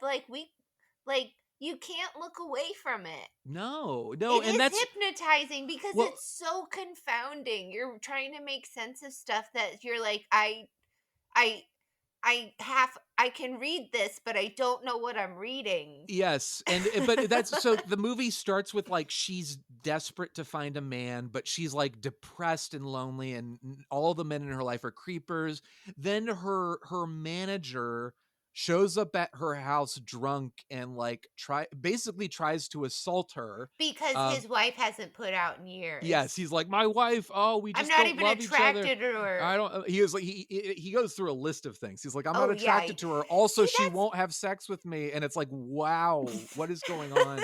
you can't look away from it. No, It and is that's hypnotizing because well, it's so confounding. You're trying to make sense of stuff that you're like, I I can read this, but I don't know what I'm reading. yes, but that's so the movie starts with like she's desperate to find a man, but she's like depressed and lonely, and all the men in her life are creepers. Then her manager shows up at her house drunk and like basically tries to assault her. Because his wife hasn't put out in years. Yes, he's like, my wife. Oh, we I'm just not don't even love each other. attracted to her. I don't. He was like, he goes through a list of things. He's like, I'm Oh, not yeah. attracted to her. Also, See, she that's- won't have sex with me. And it's like, wow, what is going on?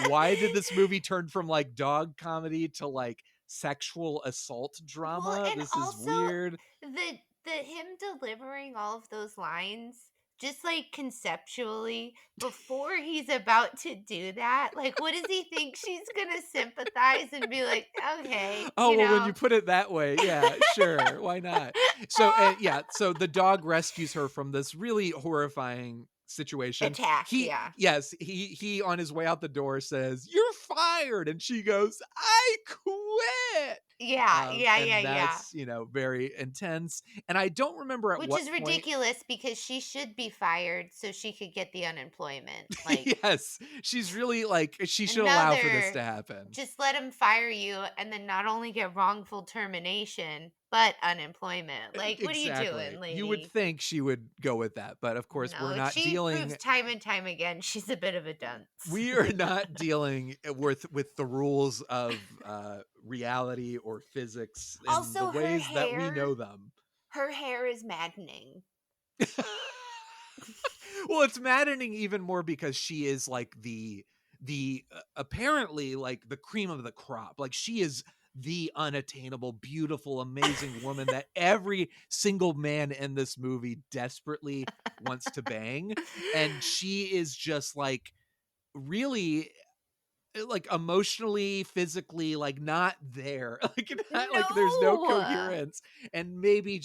Why did this movie turn from like dog comedy to like sexual assault drama? Well, and This is also weird. the him delivering all of those lines, just like conceptually, before he's about to do that, like, what does he think she's gonna sympathize and be like, okay, Oh, you well, know? when you put it that way, yeah, sure, why not? So, yeah, so the dog rescues her from this really horrifying situation. Attack, yeah. Yes, he on his way out the door says, "You're fired," and she goes, "I quit." Yeah, And that's very intense. And I don't remember at Which what is point. ridiculous because she should be fired so she could get the unemployment. Like, Yes, she's really like she should allow for this another- to happen. just let him fire you and then not only get wrongful termination, but unemployment. Like, what are you doing, lady? You would think she would go with that, but of course we're not she dealing. proves time and time again she's a bit of a dunce. We are not dealing with the rules of reality or physics in Also, the her ways that we hair- know them. Her hair is maddening. Well, it's maddening even more because she is like the apparently like the cream of the crop. Like she is the unattainable, beautiful, amazing woman that every single man in this movie desperately wants to bang. And she is just like really like emotionally, physically, like not there. Like there's no No. coherence. And maybe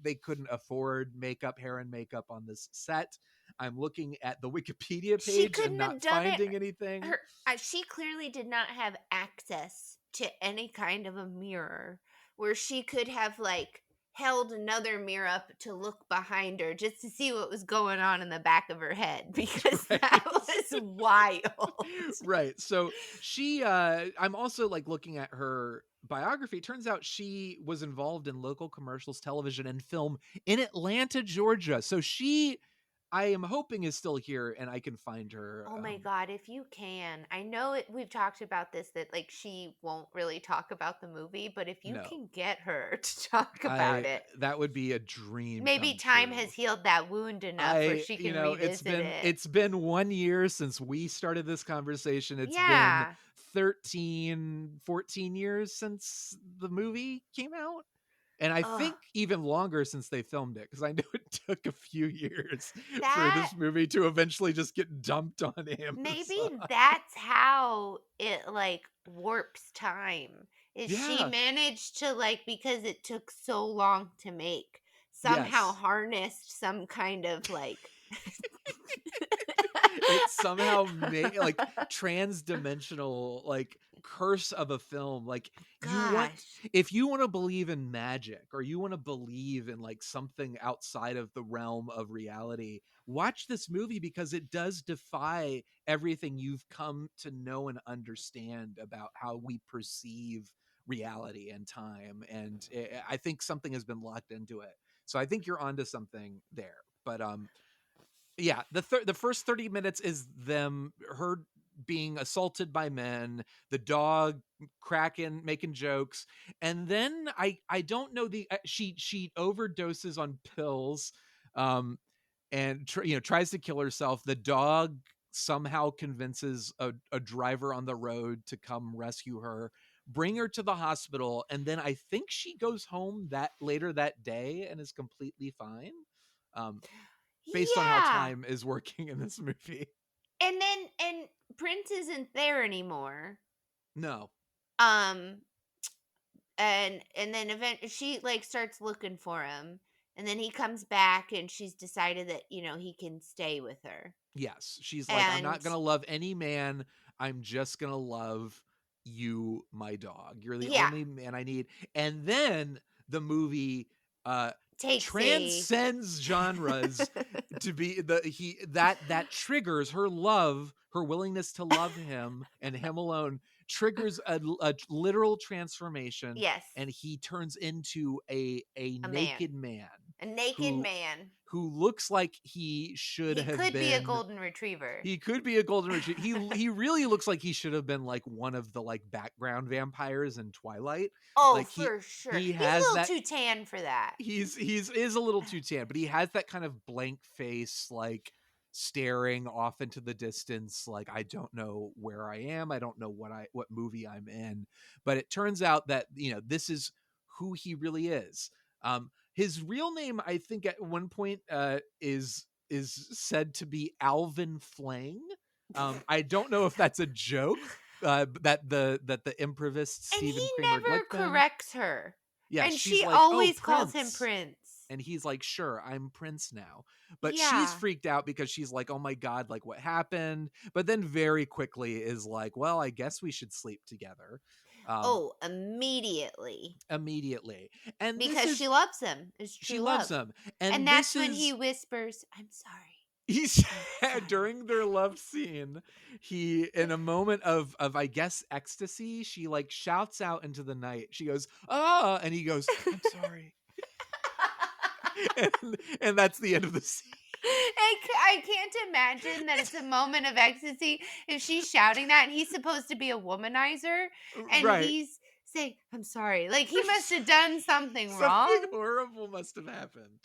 they couldn't afford hair and makeup on this set. I'm looking at the Wikipedia She page couldn't and have not done it. finding anything. She clearly did not have access to any kind of a mirror where she could have like held another mirror up to look behind her just to see what was going on in the back of her head, because that was wild. Right. So she I'm also like looking at her biography. It turns out she was involved in local commercials, television, and film in Atlanta, Georgia. So she I am hoping is still here and I can find her. Oh my God, if you can. I know we've talked about this, that like she won't really talk about the movie, but if you No. can get her to talk about it, That would be a dream. maybe come time true. has healed that wound enough where she can revisit it. It's been 1 year since we started this conversation. It's been Yeah. 13, 14 years since the movie came out. And I Ugh. think even longer since they filmed it, because I know it took a few years for That this movie to eventually just get dumped on Amazon. maybe that's how it like warps time. Is she Yeah. managed to like, because it took so long to make, somehow Yes. harnessed some kind of like It somehow made like trans-dimensional like curse of a film. Like gosh. if you want to believe in magic, or you want to believe in like something outside of the realm of reality, watch this movie, because it does defy everything you've come to know and understand about how we perceive reality and time. And I think something has been locked into it. So I think you're onto something there. But yeah, the first 30 minutes is her being assaulted by men, the dog cracking, making jokes, and then I don't know, she overdoses on pills, and tries to kill herself. The dog somehow convinces a driver on the road to come rescue her, bring her to the hospital, and then I think she goes home that later that day and is completely fine. Based on how Yeah. time is working in this movie. And Prince isn't there anymore. No. And then she like starts looking for him, and then he comes back and she's decided that, he can stay with her. Yes. She's like, I'm not And going to love any man. I'm just going to love you, my dog. You're the yeah, only man I need. And then the movie takes transcends genres to be that triggers her love, her willingness to love him and him alone, triggers a literal transformation. Yes. And he turns into a naked man. A naked man. Who looks like he should have been. He could be a golden retriever. He could be a golden retriever. He really looks like he should have been like one of the like background vampires in Twilight. Oh, like for sure. He has a little too tan for that. He's a little too tan, but he has that kind of blank face, like staring off into the distance, like I don't know where I am. I don't know what movie I'm in. But it turns out that this is who he really is. His real name, I think, at one point is said to be Alvin Flang. I don't know if that's a joke. That the improvist Stephen Kramer never corrects her. Yeah, and she's she like, always "Oh, calls him Prince." Prince. And he's like, "Sure, I'm Prince now." But Yeah. she's freaked out because she's like, "Oh my God, like what happened?" But then very quickly is like, "Well, I guess we should sleep together." Immediately. And because she loves him. It's true she love. loves him. And that's when he whispers, "I'm sorry." He's during their love scene, he, in a moment of I guess ecstasy, she like shouts out into the night. She goes, "Ah," and he goes, "I'm sorry." and that's the end of the scene. I can't imagine that it's a moment of ecstasy if she's shouting that and he's supposed to be a womanizer and he's saying, "I'm sorry." Like he must have done something wrong. Something horrible must have happened.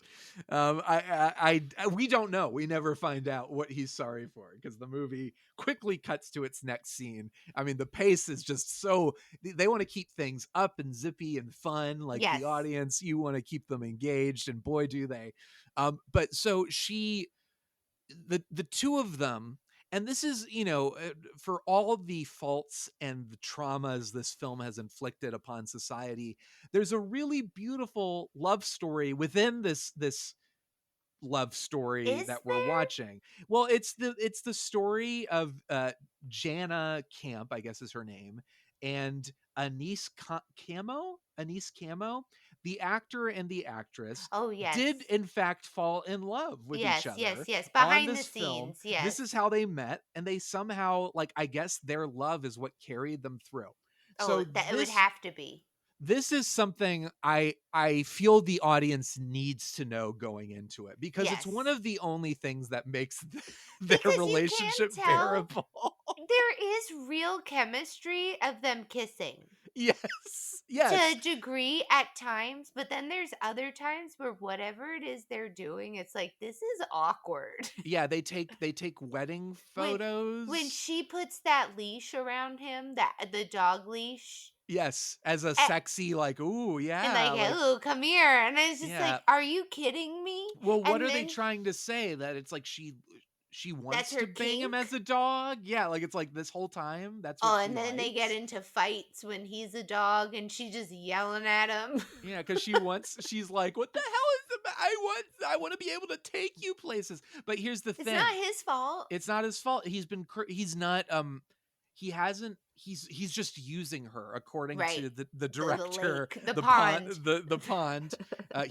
We don't know. We never find out what he's sorry for because the movie quickly cuts to its next scene. I mean, the pace is just so, they want to keep things up and zippy and fun. Like the audience, you want to keep them engaged, and boy, do they. But so the two of them, and this is, for all the faults and the traumas this film has inflicted upon society, there's a really beautiful love story within this love story we're watching. Well, it's the story of Jana Camp, I guess is her name, and Anise Camo, the actor and the actress, did in fact fall in love with each other. Yes. Behind the film. scenes, yes. This is how they met, and they somehow, like, I guess their love is what carried them through. It would have to be. this is something I feel the audience needs to know going into it, because it's one Yes. of the only things that makes their Because you relationship can tell bearable. there is real chemistry of them kissing Yes. to Yes. a degree at times, but then there's other times where whatever it is they're doing, it's like, this is awkward. Yeah, they take wedding when photos. when she puts that leash around him, the dog leash, Yes, as a a- sexy, like, ooh, and yeah, like, like, oh, come here, and it's just yeah. like, are you kidding me? Well, what And are they then trying to say? That it's like she that's wants her to bang him as kink. a dog? Yeah, like it's like this whole time that's what Oh, she and then they get likes. into fights when he's a dog, and she just yelling at him. Yeah, because she's like, what the hell is the I want to be able to take you places. But here's the It's thing. not his fault. It's not his fault. He's not he hasn't he's just using her according Right. to the The director, lake, the pond, pond. the pond.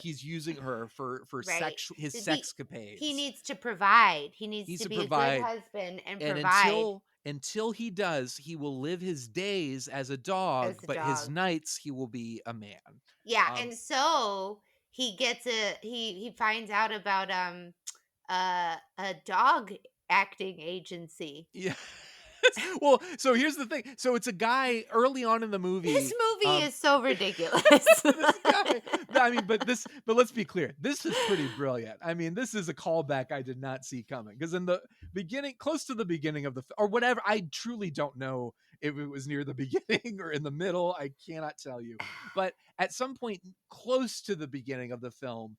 He's using her for Right. his He sexcapades. needs to provide. He needs He's to to be a good provide. husband and And provide until he does, he will live his days as a dog, as a but his dog. nights he will be a man. Yeah, Um, and so he gets he finds out about a dog acting agency. yeah. Well, so here's the thing. So it's a guy early on in the movie. This movie is so ridiculous. This guy, I mean, but let's be clear. This is pretty brilliant. I mean, this is a callback I did not see coming, because in the beginning, close to the beginning of or whatever, I truly don't know if it was near the beginning or in the middle. I cannot tell you. But at some point close to the beginning of the film,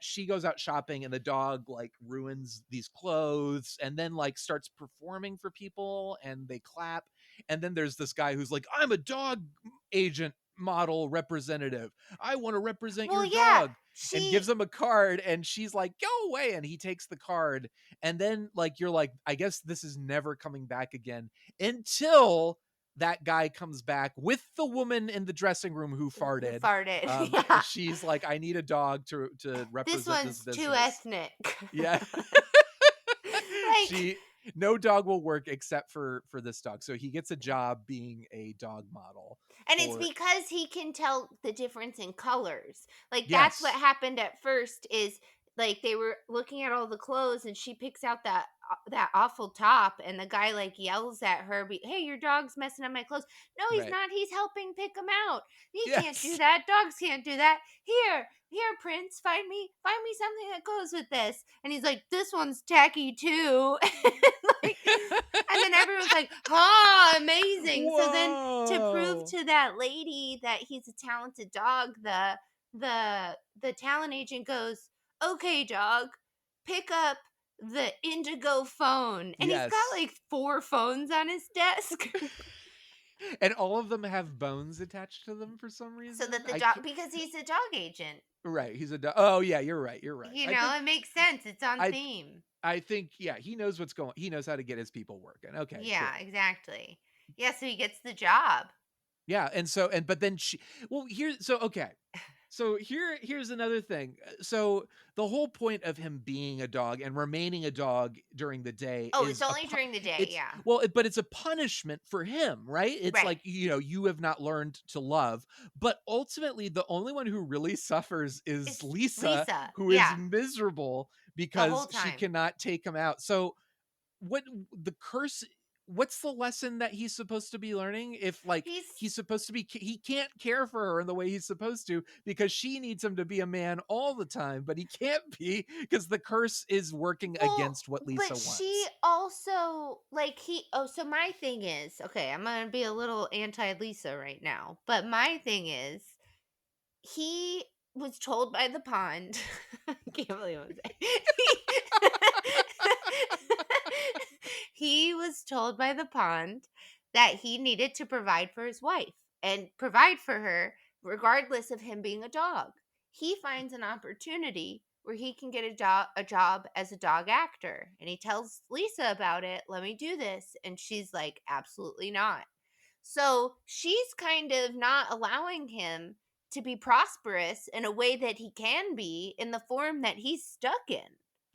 she goes out shopping and the dog like ruins these clothes and then like starts performing for people and they clap. And then there's this guy who's like, I'm a dog agent model representative. I want to represent Well, your yeah, dog. And gives him a card, and she's like, go away. And he takes the card. And then like you're like, I guess this is never coming back again until that guy comes back with the woman in the dressing room who farted. Yeah. She's like, I need a dog to represent This one's business. too ethnic. Yeah. Like, no dog will work except for this dog. So he gets a job being a dog model. and it's because he can tell the difference in colors. Like, Yes. that's what happened at first is, like, they were looking at all the clothes and she picks out that awful top and the guy, like, yells at her, hey, your dog's messing up my clothes. No, he's Right. not. He's helping pick them out. He Yes. can't do that. Dogs can't do that. Here, Prince, find me something that goes with this. And he's like, this one's tacky too. Like, and then everyone's like, oh, amazing. Whoa. So then to prove to that lady that he's a talented dog, the talent agent goes, okay, dog, pick up the indigo phone. And Yes. he's got like 4 phones on his desk. And all of them have bones attached to them for some reason. So that the dog, because he's a dog agent. Right. He's a dog. Oh, yeah, you're right. You're right. You know, it makes sense. It's on theme. I think, yeah, he knows what's going. He knows how to get his people working. Okay. Yeah, cool. exactly. Yeah, so he gets the job. Yeah, but then here's another thing. So the whole point of him being a dog and remaining a dog during the day. Oh, it's only during the day, yeah. Well, but it's a punishment for him, right? It's like, you have not learned to love. But ultimately, the only one who really suffers is Lisa, who is miserable because she cannot take him out. So what's the lesson that he's supposed to be learning? If like he's supposed to be, he can't care for her in the way he's supposed to because she needs him to be a man all the time, but he can't be because the curse is working against what Lisa wants. But she also so my thing is, okay, I'm gonna be a little anti-Lisa right now, but my thing is, he was told by the pond. I can't believe I'm saying. He was told by the pond that he needed to provide for his wife and provide for her regardless of him being a dog. He finds an opportunity where he can get a job as a dog actor. And he tells Lisa about it. Let me do this. And she's like, absolutely not. So she's kind of not allowing him to be prosperous in a way that he can be in the form that he's stuck in.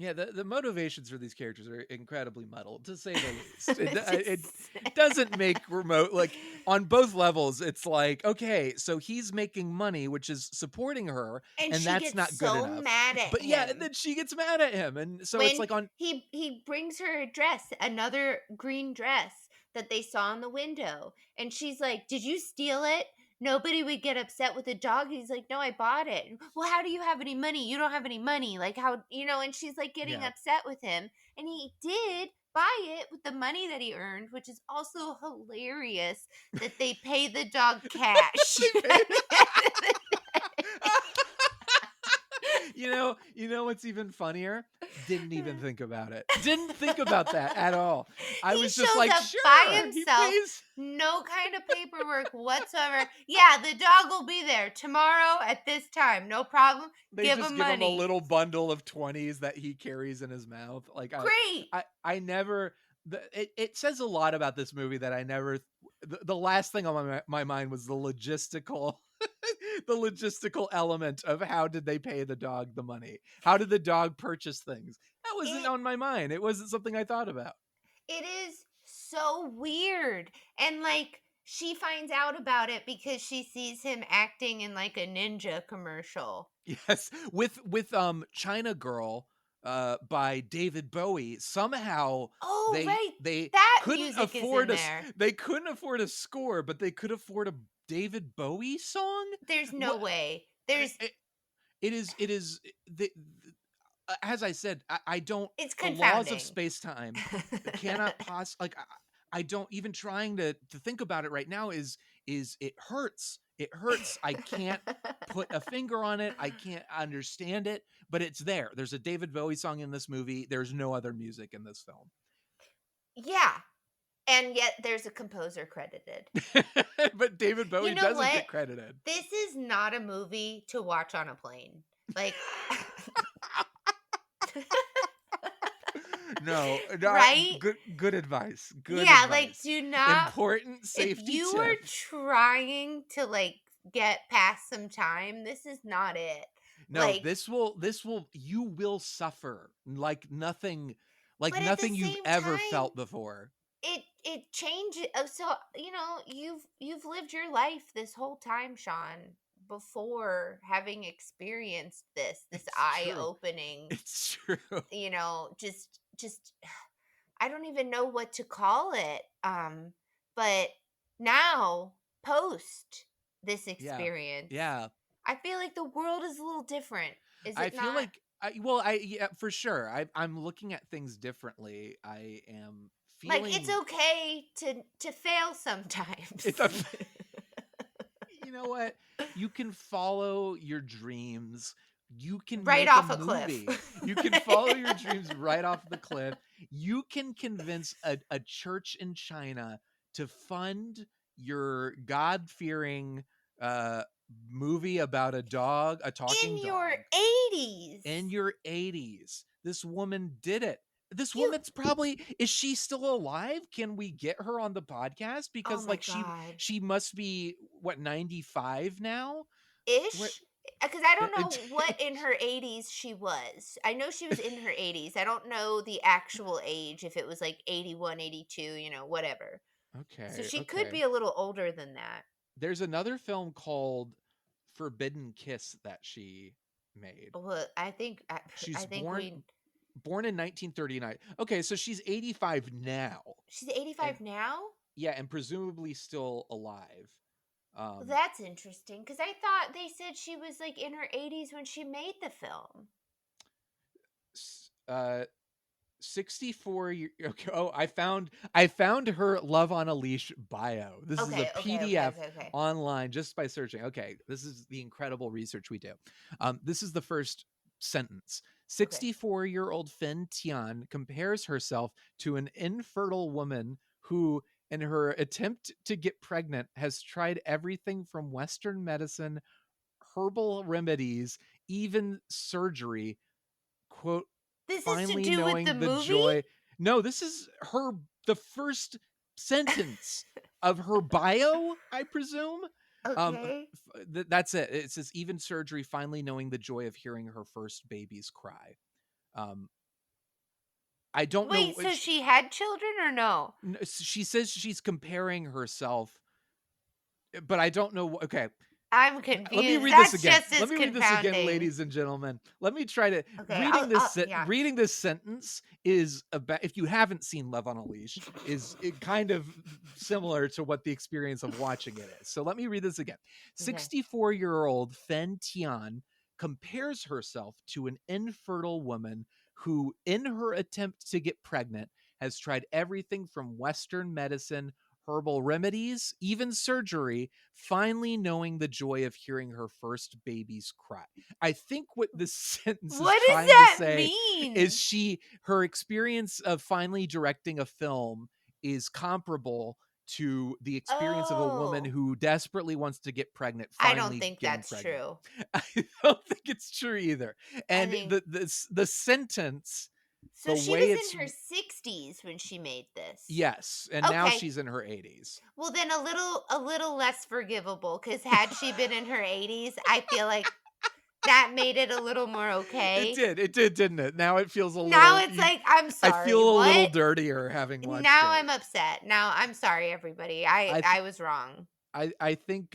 Yeah, the motivations for these characters are incredibly muddled, to say the least. It doesn't make remote, like, on both levels. It's like, okay, so he's making money, which is supporting her, And and she that's gets not good so enough. mad at But yeah, and him then she gets mad at him, and so it's when like on. he brings her a dress, another green dress that they saw in the window, and she's like, "Did you steal it?" Nobody would get upset with a dog. He's like, "No, I bought it." Well, how do you have any money? You don't have any money. Like, how, and she's like getting Yeah. upset with him. And he did buy it with the money that he earned, which is also hilarious that they pay the dog cash. You know what's even funnier? Didn't even think about it. Didn't think about that at all. I He was just shows like, up sure, by he himself, pays. no kind of paperwork whatsoever. Yeah, the dog will be there tomorrow at this time. No problem. They Give just him give him a money. little bundle of 20s that he carries in his mouth. Like Great. I never. It says a lot about this movie that I never. The last thing on my mind was the logistical. The logistical element of how did they pay the dog the money? How did the dog purchase things? That wasn't on my mind. It wasn't something I thought about. It is so weird. And like she finds out about it because she sees him acting in like a ninja commercial. Yes, with China Girl by David Bowie. Somehow Oh, right. they That couldn't music is afford in there. they couldn't afford a score, but they could afford a David Bowie song. There's no way. There's it is as I said, I don't. It's The laws confounding. of space time cannot like. I don't even trying to think about it right now. Is it hurts? It hurts. I can't put a finger on it. I can't understand it, but it's there. There's a David Bowie song in this movie. There's no other music in this film. Yeah. And yet there's a composer credited. But David Bowie You know doesn't what? get credited. This is not a movie to watch on a plane. Like No, right? Good advice. Good yeah, advice. like do not Important safety if you tip. are trying to like get past some time, this is not it. No, like, this will you will suffer like nothing but at the you've same ever time, felt before. it changes. So you've lived your life this whole time, Shawn, before having experienced this It's eye true. opening. It's true. Just I don't even know what to call it. But now post this experience, Yeah. I feel like the world is a little different. Is it I feel not? like yeah, for sure. I'm looking at things differently. I am feeling Like it's okay to fail sometimes. It's you know what? You can follow your dreams. You can Right make off a a cliff. movie. You can follow your dreams right off the cliff. You can convince a church in China to fund your God-fearing movie about a dog, a talking In dog. your 80s. In your 80s. This woman did it. This woman's probably, is she still alive? Can we get her on the podcast? Because my God. she must be what, 95 now? Ish? Because I don't know what in her 80s she was. I know she was in her 80s. I don't know the actual age, if it was like 81, 82, whatever. Okay. So she could be a little older than that. There's another film called Forbidden Kiss that she made. Well, I think born in 1939. Okay, so she's 85 now. She's 85 now? Yeah, and presumably still alive. Well, that's interesting, because I thought they said she was like in her 80s when she made the film. 64 okay. Oh, I found her Love on a Leash bio. This is a PDF online just by searching. Okay, this is the incredible research we do. This is the first sentence. 64-year-old Fin Tian compares herself to an infertile woman who, in her attempt to get pregnant, has tried everything from Western medicine, herbal remedies, even surgery. Quote, this finally is to do knowing with the movie? joy. No, this is the first sentence of her bio, I presume. Okay. That's it. It says even surgery, finally knowing the joy of hearing her first baby's cry. I don't know. Wait, so she had children or no? She says she's comparing herself, but I don't know. Okay, I'm let me confused. read this That's again. just as Let me read this again, confounding. ladies and gentlemen. Let me try to Okay, yeah. reading this sentence is about, if you haven't seen Love on a Leash, is it kind of similar to what the experience of watching it is. So let me read this again. Okay. 64-year-old Fen Tian compares herself to an infertile woman who, in her attempt to get pregnant, has tried everything from Western medicine, herbal remedies, even surgery, finally knowing the joy of hearing her first baby's cry. I think what this sentence What is does trying that to say mean? is her experience of finally directing a film is comparable to the experience of a woman Oh. who desperately wants to get pregnant, I finally don't think getting that's pregnant. true. I don't think it's true either. And think- the sentence, So the she way was it's in her 60s when she made this. yes, and now Okay. she's in her 80s. Well, then a little less forgivable, because had she been in her 80s, I feel like that made it a little more okay. It did, didn't it? Now it feels a Now little. it's like, I'm I sorry. feel a little What? dirtier having watched Now it. I'm upset. Now I'm sorry, everybody. I was wrong. I think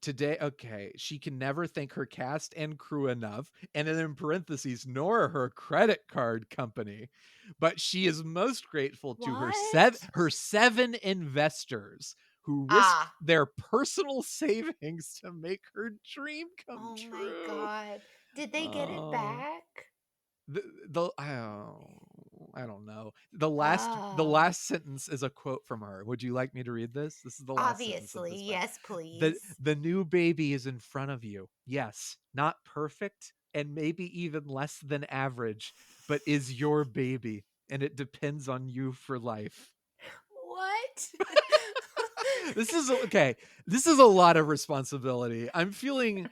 today, okay, she can never thank her cast and crew enough, and then in parentheses, nor her credit card company, but she is most grateful to her What? seven investors who risked Ah. their personal savings to make her dream come Oh true. my God. Did they get it back? I don't know. The Oh. last sentence is a quote from her. Would you like me to read this? This is the last sentence of Obviously. this. Yes, please. The new baby is in front of you. Yes, not perfect and maybe even less than average, but is your baby, and it depends on you for life. What? This is okay. This is a lot of responsibility. I'm feeling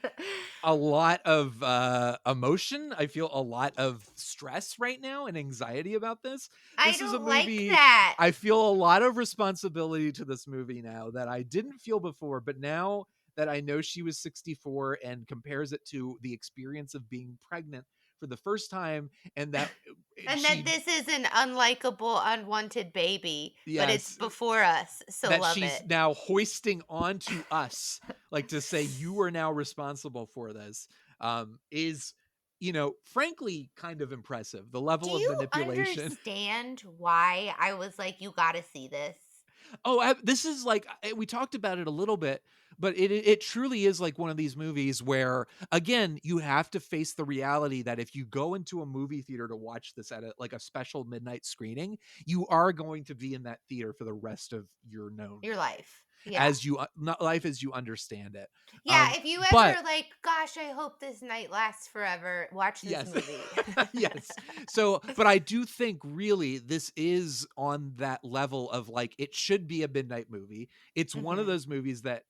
a lot of emotion. I feel a lot of stress right now and anxiety about this. I This is a don't like movie. that. I feel a lot of responsibility to this movie now that I didn't feel before, but now that I know she was 64 and compares it to the experience of being pregnant for the first time, and that And she, that this is an unlikable, unwanted baby, but it's yes, before us. So that love she's it. now hoisting onto us, like to say you are now responsible for this, is, frankly kind of impressive. The level Do of you manipulation. understand why I was like, you got to see this? Oh, this is like, we talked about it a little bit, but it truly is like one of these movies where, again, you have to face the reality that if you go into a movie theater to watch this at a special midnight screening, you are going to be in that theater for the rest of your known Your life. Yeah. as you not life as you understand it. Yeah, if you but ever like, gosh, I hope this night lasts forever, watch this yes, movie. yes. So, but I do think really this is on that level of like it should be a midnight movie. It's one of Mhm. those movies that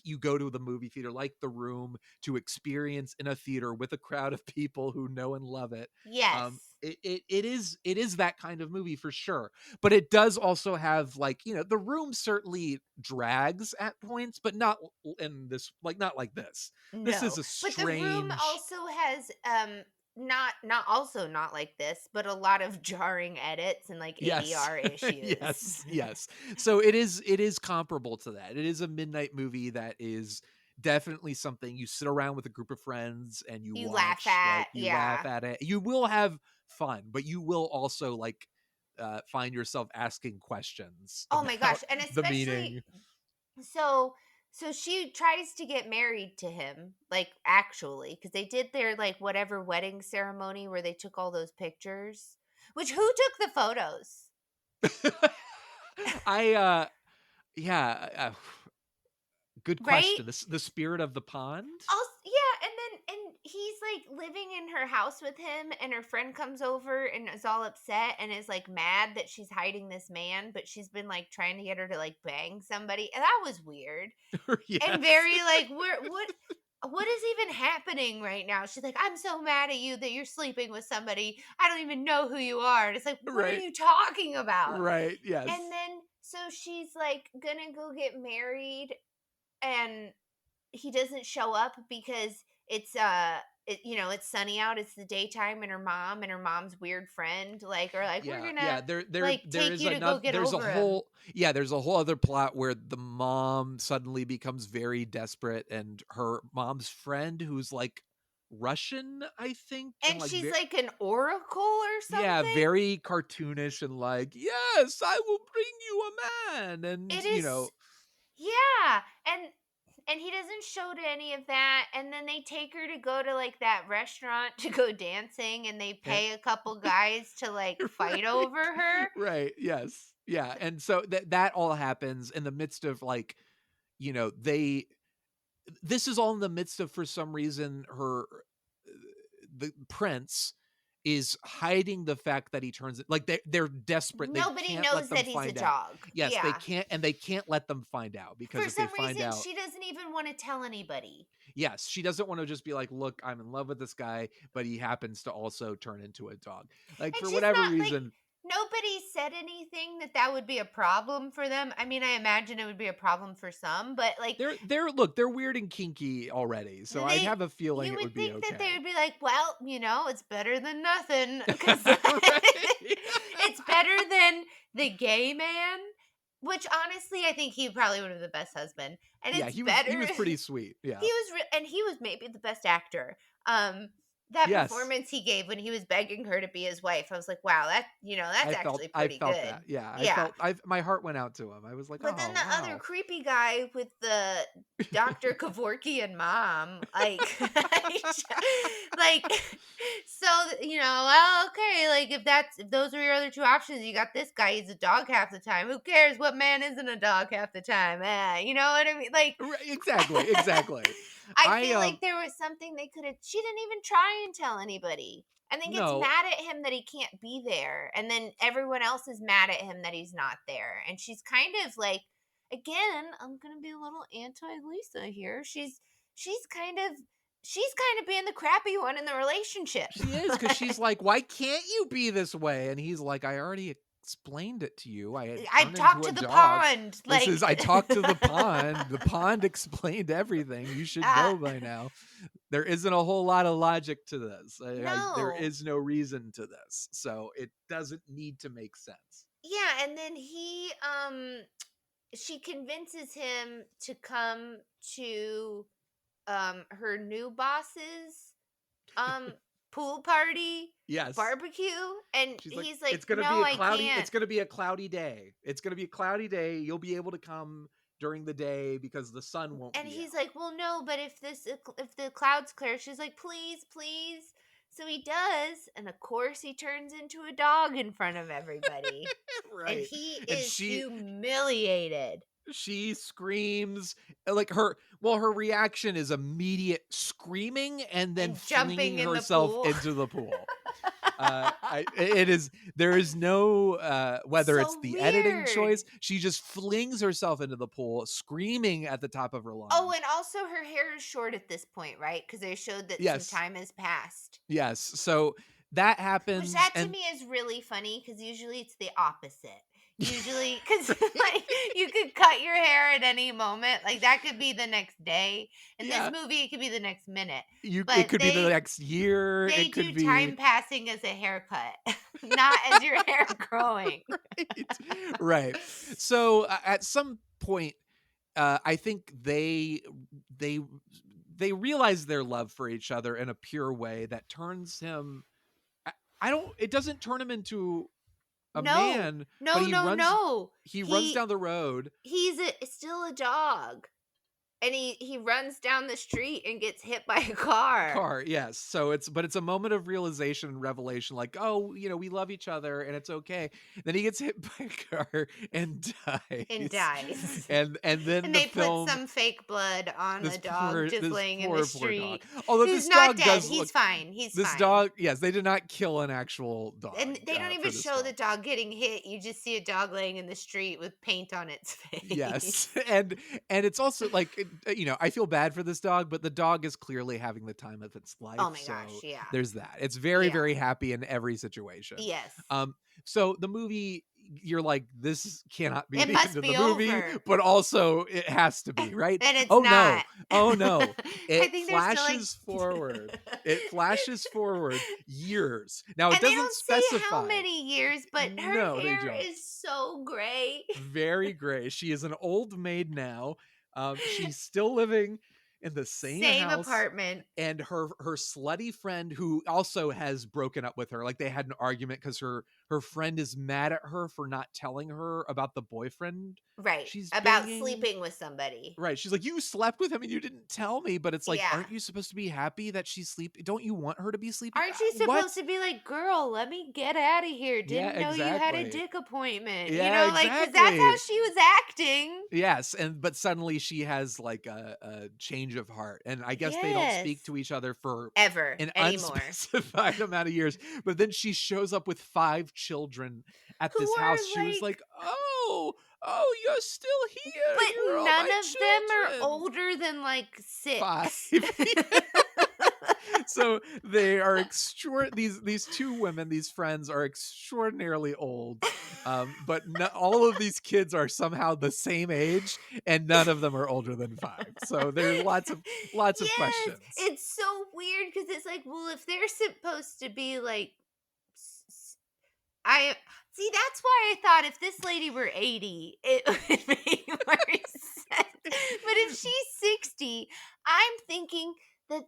you go to the movie theater, like The Room, to experience in a theater with a crowd of people who know and love it. Yes. It is that kind of movie for sure, but it does also have, like, The Room certainly drags at points, but not in this, like, not like this. This is No. a But The Room strange. also has not like this, but a lot of jarring edits and like Yes. ADR issues. Yes. So it is comparable to that. It is a midnight movie that is definitely something you sit around with a group of friends and you You watch, laugh at, like, you laugh yeah. at it. You will have fun, but you will also, like, find yourself asking questions Oh my gosh, about and the meaning. especially so she tries to get married to him, like actually, because they did their like whatever wedding ceremony where they took all those pictures. Which who took the photos? Yeah, good Right? question. The spirit of the pond? Also, yeah, and he's like living in her house with him, and her friend comes over and is all upset and is like mad that she's hiding this man, but she's been like trying to get her to like bang somebody, and that was weird Yes. and very like what is even happening right now? She's like, I'm so mad at you that you're sleeping with somebody. I don't even know who you are. And it's like, what are Right. you talking about? Right, yes. And then so she's like gonna go get married, and he doesn't show up because it's sunny out, it's the daytime, and her mom's weird friend we're Yeah, gonna yeah. There take is you to go another. get There's a over him. whole. Yeah, there's a whole other plot where the mom suddenly becomes very desperate, and her mom's friend, who's like Russian, I think, And like she's like an oracle or yeah, something. very cartoonish and like, yes, I will bring you a man, and It is, yeah, and he doesn't show to any of that. And then they take her to go to like that restaurant to go dancing, and they and- pay a couple guys to like fight over her. right, yes, yeah, and so that all happens in the midst of like, they. This is all in the midst of, for some reason, the prince is hiding the fact that he turns it like they're desperate. They Nobody can't let knows them that he's a find out. dog. Yes, they Yeah. can't, and they can't let them find out, because For if they some find reason, out, she doesn't even want to tell anybody. yes, she doesn't want to just be like, look, I'm in love with this guy, but he happens to also turn into a dog. Like, It's for just whatever not like reason, nobody said anything that would be a problem for them. I mean, I imagine it would be a problem for some, but like they're weird and kinky already, so I have a feeling you it would would be think that they okay. would be like, well, it's better than nothing, because Right? it's better than the gay man. Which honestly, I think he probably would have been the best husband, and Yeah, it's he better. was pretty sweet. Yeah. And he was maybe the best actor. That Yes. performance he gave when he was begging her to be his wife, I was like, wow, that's actually I pretty felt good. that. Yeah. Yeah. my heart went out to him. I was like, But oh, then the other wow. creepy guy with the Dr. Kevorkian mom, like, like, so, well, okay, like, if those are your other two options, you got this guy, he's a dog half the time. Who cares what man isn't a dog half the time? You know what I mean? Like, Right, exactly. I feel like there was something they could have, she didn't even try and tell anybody. And then gets No. mad at him that he can't be there. And then everyone else is mad at him that he's not there. And she's kind of like, again, I'm gonna be a little anti-Lisa here. She's kind of being the crappy one in the relationship. She is, because she's like, why can't you be this way? And he's like, I already explained it to you. I talked to the pond. I talked to the pond. The pond explained everything. You should know by now. There isn't a whole lot of logic to this. There is no reason to this. So it doesn't need to make sense. Yeah, and then she convinces him to come to her new boss's pool party, yes, barbecue, and he's like, it's gonna no, be a cloudy, I can't. It's gonna be a cloudy day. It's gonna be a cloudy day. You'll be able to come during the day because the sun won't. And be he's out. like, well, no, but if the clouds clear, she's like, please. So he does, and of course he turns into a dog in front of everybody. Right. And he is humiliated. She screams, like her reaction is immediate screaming and then jumping flinging herself into the pool. There is no whether it's the editing choice. She just flings herself into the pool, screaming at the top of her lungs. Oh, and also her hair is short at this point, right? Because they showed that some time has passed. Yes, so that happens. Which that to me is really funny, because usually it's the opposite. Usually, because like you could cut your hair at any moment, like that could be the next day. In this movie, it could be the next minute. It could be the next year. They it could do time passing as a haircut, not as your hair growing. Right. So at some point, I think they realize their love for each other in a pure way that turns him. It doesn't turn him into a man. No. He runs down the road. He's still a dog. And he runs down the street and gets hit by a car. Yes. So it's a moment of realization and revelation, like, oh, we love each other and it's okay. Then he gets hit by a car and dies. And then they put some fake blood on the dog just laying in the street. Although he's this not dog dead. does He's fine. This dog, yes, they did not kill an actual dog. And they don't even show the dog getting hit. You just see a dog laying in the street with paint on its face. Yes. And it's also like, I feel bad for this dog, but the dog is clearly having the time of its life. Oh my gosh, yeah. There's that. It's very, very happy in every situation. Yes. So the movie, you're like, this cannot be It the must end of be the movie, over. but also it has to be, right? And it's Oh not. no, I it think they're still, like- flashes forward. It flashes forward years. Now it And they doesn't don't say specify how many years, but her No, they hair don't. is so gray. Very gray. She is an old maid now. She's still living in the same house. apartment. And her slutty friend, who also has broken up with her, like they had an argument because her friend is mad at her for not telling her about the boyfriend Right. she's About banging. sleeping with somebody. Right. She's like, you slept with him and you didn't tell me. But it's like, Yeah. aren't you supposed to be happy that she's sleeping? Don't you want her to be sleeping? Aren't you What? supposed to be like, girl, let me get out of here. Didn't Yeah, know you had a exactly. dick appointment. Yeah, Like, because that's how exactly. she was acting. Yes, but suddenly she has like a change of heart, and I guess they don't speak Yes. to each other for Ever an anymore. unspecified amount of years. But then she shows up with 5 children at Who this are, house. She was like- like, "Oh, you're still here. But You're all none my of them are children." older than like 6. 5. So they are these 2 women, these friends are extraordinarily old, but all of these kids are somehow the same age, and none of them are older than 5. So there's lots of questions. It's so weird because it's like, well, if they're supposed to be like, I see. That's why I thought if this lady were 80, it would make more sense. But if she's 60, I'm thinking that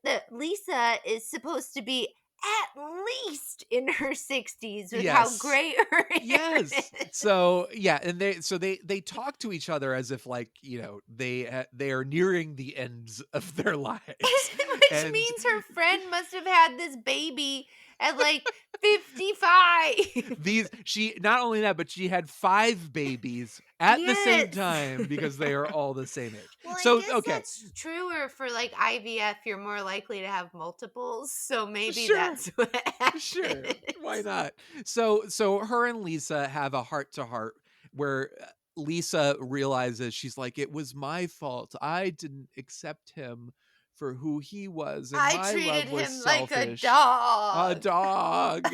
that Lisa is supposed to be at least in her 60s with how Yes. great her hair Yes. is. So yeah, and they talk to each other as if like, they are nearing the ends of their lives. Which And- means her friend must have had this baby at like 55. She not only that, but she had 5 babies at the same Yes. time because they are all the same age. Well, So I guess okay, that's truer for like IVF. You're more likely to have multiples, so maybe Sure. that's what happens. sure, why not? So her and Lisa have a heart to heart where Lisa realizes, she's like, it was my fault. I didn't accept him for who he was, and I my treated love was him like a selfish. dog. A dog,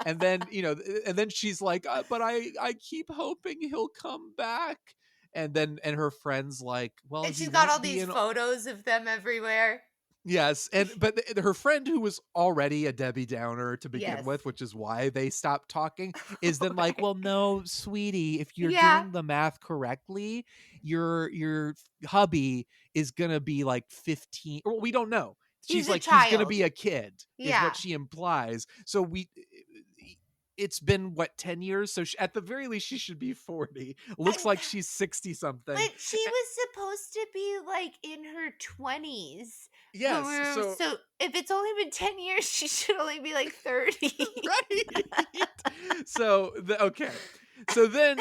and then she's like, but I keep hoping he'll come back, and her friend's like, well, And he she's got won't all be these in- photos of them everywhere. Yes, but her friend, who was already a Debbie Downer to begin Yes. with, which is why they stopped talking, is then like, Right. well, no, sweetie, if you're Yeah. doing the math correctly, your hubby is gonna be like 15. Or we don't know. She's He's a like, he's gonna child. be a kid, is Yeah. what she implies. So it's been what, 10 years? So at the very least, she should be 40. Looks like she's 60 something. But she was supposed to be like in her 20s. Yes. So if it's only been 10 years, she should only be like 30. Right. So okay. So then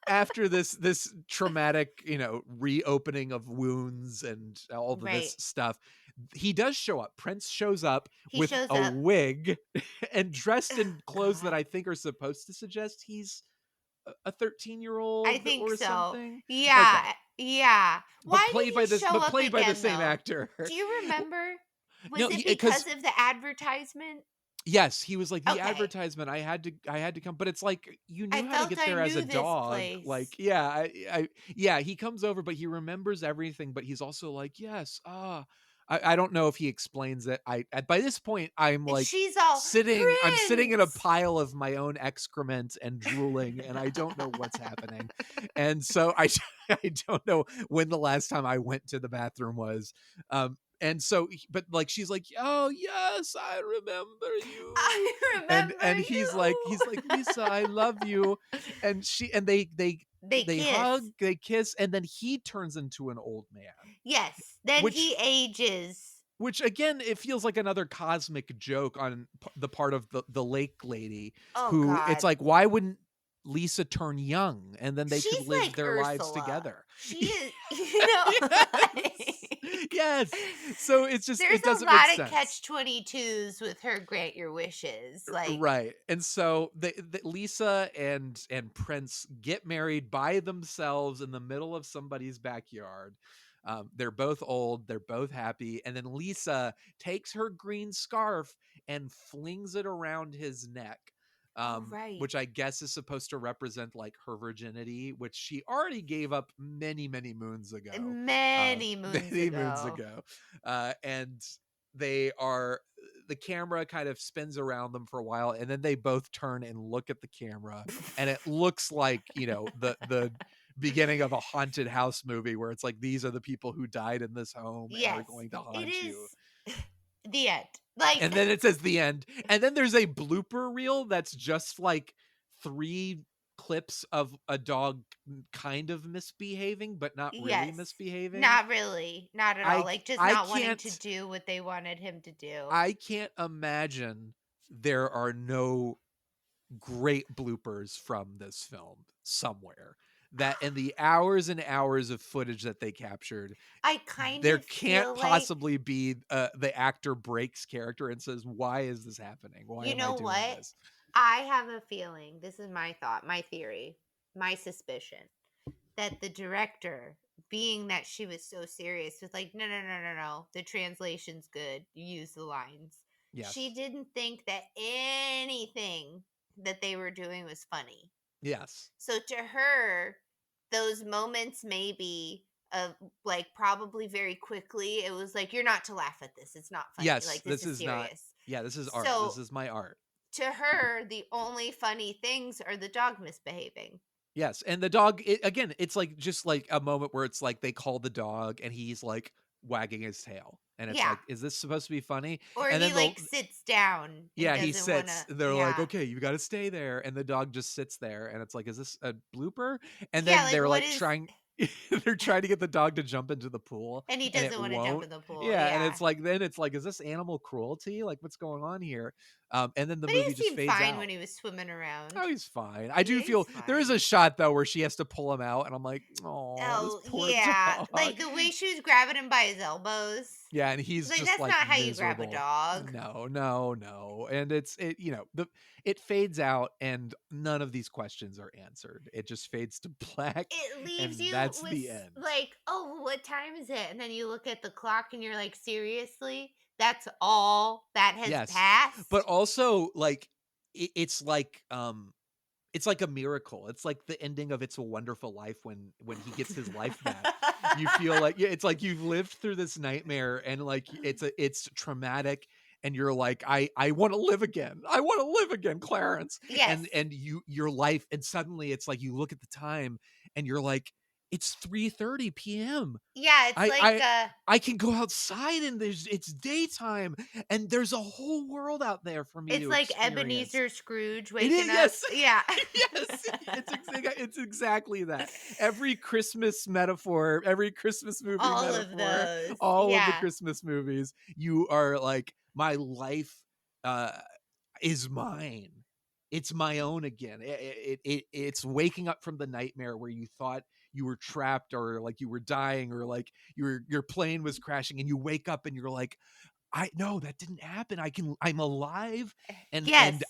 after this traumatic, reopening of wounds and all of Right. this stuff, he does show up. Prince shows up He with shows a up. wig and dressed in clothes that God. I think are supposed to suggest he's a 13-year-old I think or so. something. Yeah. Okay. Yeah. But Why played did by he this show up by the again, same though? actor. Do you remember? Was No, it 'cause- because of the advertisement? Yes, he was like, the Okay. advertisement. I had to come, but it's like, you knew I how to felt get I there as knew a this dog. place. Like, yeah, yeah, he comes over, but he remembers everything. But he's also like, yes, I don't know if he explains it. By this point, I'm like She's all sitting. I'm sitting in a "Prince!" pile of my own excrement and drooling, and I don't know what's happening. And so I don't know when the last time I went to the bathroom was. And so, but like, she's like, oh yes, I remember you. I remember And he's like, Lisa, I love you. And they kiss. hug, they kiss, and then he turns into an old man. Yes. Then Which- he ages. Which again, it feels like another cosmic joke on the part of the lake lady, Oh who God. it's like, why wouldn't Lisa turn young, and then they She's could live like their lives Ursula. together. She is, Yes. So it's just, There's it doesn't a lot make of sense. catch-22s with her grant your wishes. Like, Right. And so Lisa and Prince get married by themselves in the middle of somebody's backyard. They're both old, they're both happy, and then Lisa takes her green scarf and flings it around his neck. Right. Which I guess is supposed to represent like her virginity, which she already gave up many moons ago. Many moons Many ago. moons ago. And the camera kind of spins around them for a while, and then they both turn and look at the camera, and it looks like, you know, the beginning of a haunted house movie where it's like, these are the people who died in this home and are Yes, going to haunt it is you. the end. Like, And then it says the end. And then there's a blooper reel that's just like 3 clips of a dog kind of misbehaving, but not really yes, misbehaving. not really, not at all. Like, just I not wanting can't- to do what they wanted him to do. I can't imagine there are no great bloopers from this film somewhere. That in the hours and hours of footage that they captured, I kind there of can't feel possibly be the actor breaks character and says, "Why is this happening? Why you am know I doing what? this?" I have a feeling. This is my thought, my theory, my suspicion that the director, being that she was so serious, was like, no. The translation's good. You use the lines. Yes. She didn't think that anything that they were doing was funny. Yes. So to her, those moments maybe of like probably very quickly, it was like, you're not to laugh at this. It's not funny. Yes, Like this is serious. not. Yeah, this is art. So- This is my art. To her, the only funny things are the dog misbehaving. Yes, and the dog, again, it's like just like a moment where it's like they call the dog and he's like wagging his tail, and it's Yeah. like, is this supposed to be funny? Or And he then like sits down. And Yeah, he doesn't sits. wanna- They're like, yeah. okay, you got to stay there, and the dog just sits there, and it's like, is this a blooper? And Yeah, then like, they're what like is- trying. They're trying to get the dog to jump into the pool, And he it doesn't want to jump won't. in the pool. Yeah, Yeah, and it's like, then it's like, is this animal cruelty? Like, what's going on here? And then the but movie he just seemed fades fine out. when he was swimming around. Oh, he's fine. I do He's feel there is fine. a shot though where she has to pull him out, and I'm like, oh, Oh this poor yeah, dog. like the way she was grabbing him by his elbows. Yeah, and he's Like, just that's like not how you miserable. grab a dog. No, and it fades out, and none of these questions are answered. It just fades to black. It leaves and you that's with the end. like, oh, what time is it? And then you look at the clock and you're like, seriously, that's all that has Yes, passed. but also like it's like a miracle. It's like the ending of It's a Wonderful Life when he gets his life back. You feel like it's like you've lived through this nightmare, and like it's traumatic, and you're like, I want to live again. I want to live again, Clarence. Yes. And your life, and suddenly it's like you look at the time and you're like, it's 3:30 p.m. Yeah, it's I can go outside and it's daytime, and there's a whole world out there for me it's to like experience. Ebenezer Scrooge It waking is, up. yes. Yeah. Yes, it's exactly that. Every Christmas metaphor, every Christmas movie All metaphor, of those. all of the Yeah. Christmas movies, you are like, my life is mine. It's my own again. It's waking up from the nightmare where you thought you were trapped, or like you were dying, or like your plane was crashing, and you wake up and you're like, no, that didn't happen. I'm alive. And Yes.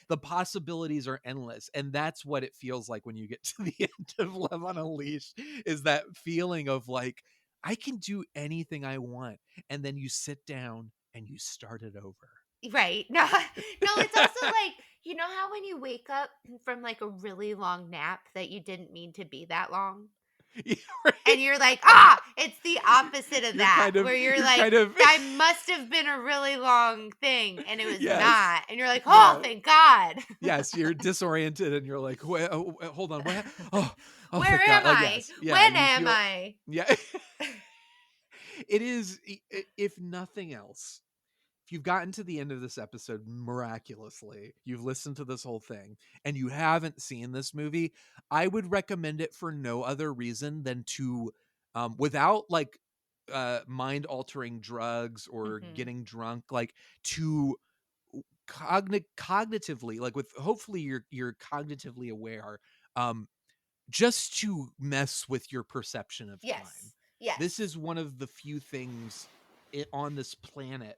the possibilities are endless. And that's what it feels like when you get to the end of Love on a Leash, is that feeling of like, I can do anything I want. And then you sit down and you start it over. Right. No, it's also like, you know how when you wake up from like a really long nap that you didn't mean to be that long? Yeah, right? And you're like, it's the opposite of You're that, kind of- where you're you're like, kind of- that must have been a really long thing, and it was Yes. not. And you're like, oh, Yeah. thank God. Yes, you're disoriented and you're like, hold on. What? Oh, Where thank am God. I? Yes. Yeah, When you am feel- I? Yeah. It is, if nothing else, if you've gotten to the end of this episode miraculously, you've listened to this whole thing, and you haven't seen this movie, I would recommend it for no other reason than to, without like mind-altering drugs or Mhm. getting drunk, like to cognitively, like with, hopefully you're cognitively aware, just to mess with your perception of Yes. time. Yes. This is one of the few things on this planet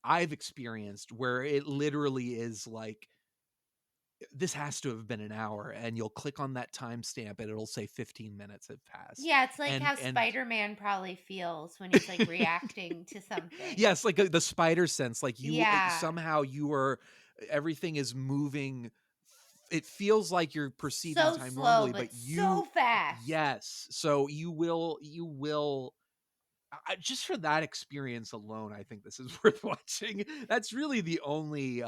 I've experienced where it literally is like this has to have been an hour, and you'll click on that timestamp and it'll say 15 minutes have passed. Yeah, it's like And how Spider-Man probably feels when he's like reacting to something. Yes, like the spider sense, like you Yeah. somehow everything is moving. It feels like you're perceiving So time slow, normally, but you so fast. Yes, so you will just for that experience alone, I think this is worth watching. That's really the only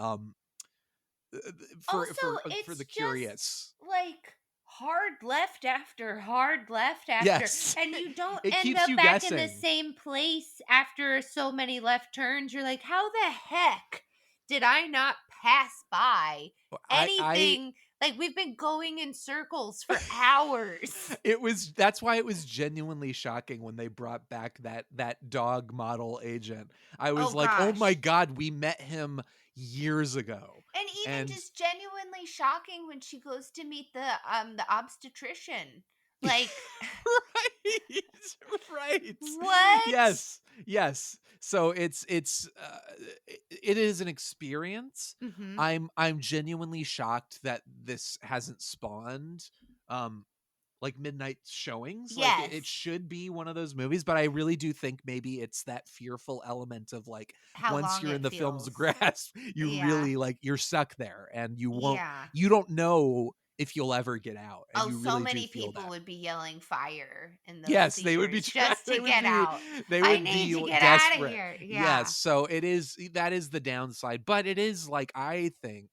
for it's the curious. just like hard left after hard left after, Yes. and you don't It end keeps up you back in the guessing. same place after so many left turns. You're like, how the heck did I not pass by anything? Like, we've been going in circles for hours. That's why it was genuinely shocking when they brought back that dog model agent. I was Oh, like, oh my gosh. God, we met him years ago. And even just genuinely shocking when she goes to meet the obstetrician. Like, right. what? Yes. So it is an experience. Mhm. I'm genuinely shocked that this hasn't spawned like midnight showings. Like it Yes. should be one of those movies, but I really do think maybe it's that fearful element of like How once long you're in it the film's feels. grasp, you Yeah. really like you're stuck there, and Yeah. you don't know if you'll ever get out, and Oh, you so really do many feel people that. would be yelling fire in those Yes, they would be theaters just they to would get be out. they I would need be to get out of desperate. here. Yeah. Yes, so that is the downside, but it is like I think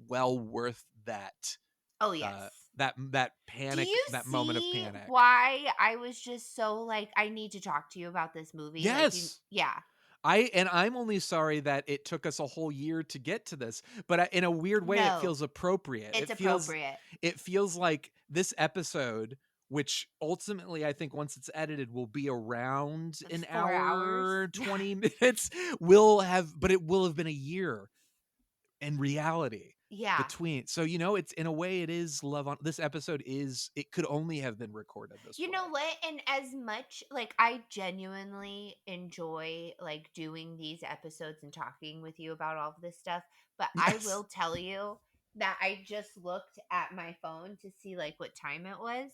well worth that Oh, yes. that panic, Do you that moment of see panic. why I was just so like, I need to talk to you about this movie? Like, Yes. yeah. I'm only sorry that it took us a whole year to get to this, but in a weird way, it No, feels appropriate. it's appropriate. It feels like this episode, which ultimately I think once it's edited will be around an 4 hour, hours. 20 minutes, but it will have been a year in reality. Yeah. Between, so it's in a way it is Love on this episode is it could only have been recorded this way. You know what? And as much like I genuinely enjoy like doing these episodes and talking with you about all of this stuff, but I Yes. will tell you that I just looked at my phone to see like what time it was.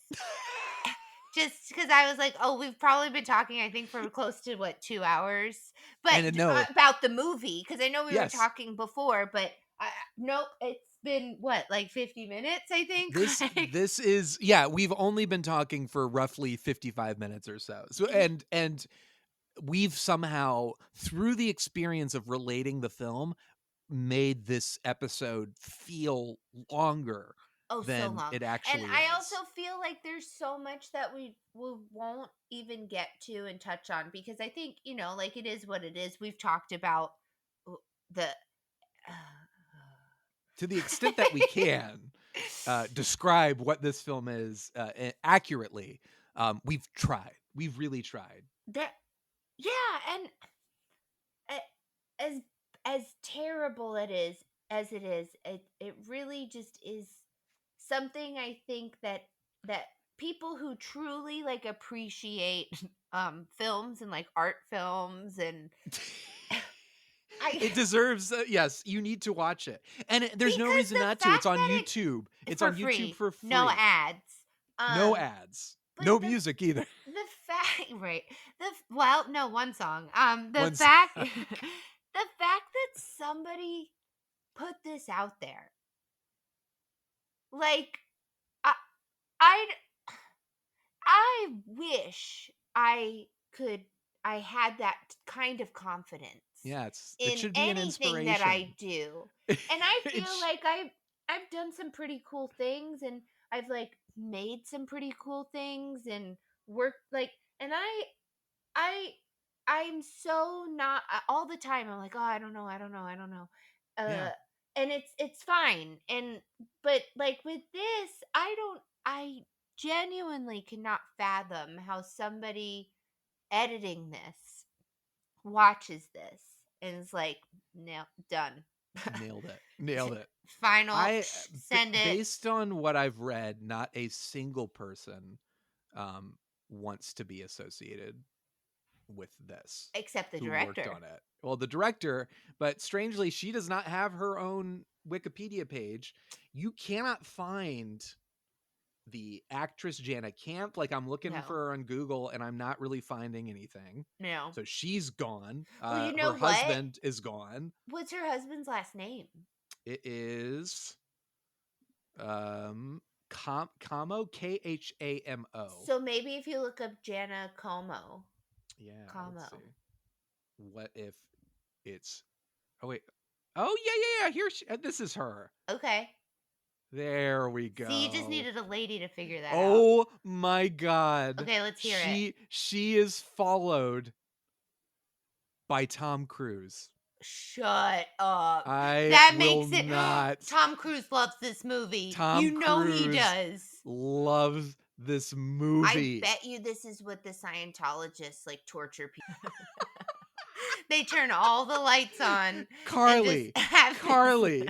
Just because I was like, oh, we've probably been talking, I think, for close to 2 hours, but And no. about the movie, because I know we were Yes. talking before, but nope, it's been like 50 minutes, I think. This is we've only been talking for roughly 55 minutes or so. So and we've somehow through the experience of relating the film made this episode feel longer Oh, so than long. it actually And I is. also feel like there's so much that we won't even get to and touch on, because I think, like it is what it is. We've talked about the to the extent that we can describe what this film is accurately. We've tried. We've really tried. that yeah, and as as terrible as it is, it really just is something I think that people who truly like appreciate films and like art films and it deserves yes, you need to watch it, and there's no because reason the not to. It's fact on that YouTube. It's for on YouTube free, for free. no ads, No ads, but no music either. the fact, right? No, one song. The One fact, song. the fact that somebody put this out there, like, I, I wish I had that kind of confidence. Yeah, it in should be an anything inspiration that I do. And I It feel sh- like I've done some pretty cool things, and I've like made some pretty cool things and worked like, and I I'm so not all the time. I'm like, oh, I don't know. Yeah. And it's fine. And but like with this, I genuinely cannot fathom how somebody editing this watches this and is like, no, done. Nailed it. Final, send it. Based on what I've read, not a single person wants to be associated with this. Except the who director. worked on it. Well, the director, but strangely, she does not have her own Wikipedia page. You cannot find the actress Jana Camp. Like, I'm looking No. for her on Google and I'm not really finding anything. No. So she's gone. Well, you know her what? husband is gone. What's her husband's last name? It is Kamo, Khamo. So maybe if you look up Jana Como. Yeah. Como. Let's see. What if it's oh wait. Oh yeah. Here this is her. Okay. There we go. See, you just needed a lady to figure that out. Oh my god. Okay, let's hear it. She is followed by Tom Cruise. Shut up. That makes it not. Tom Cruise loves this movie. Tom you know Cruise he does. Loves this movie. I bet you this is what the Scientologists like torture people. They turn all the lights on. Carley. Carley.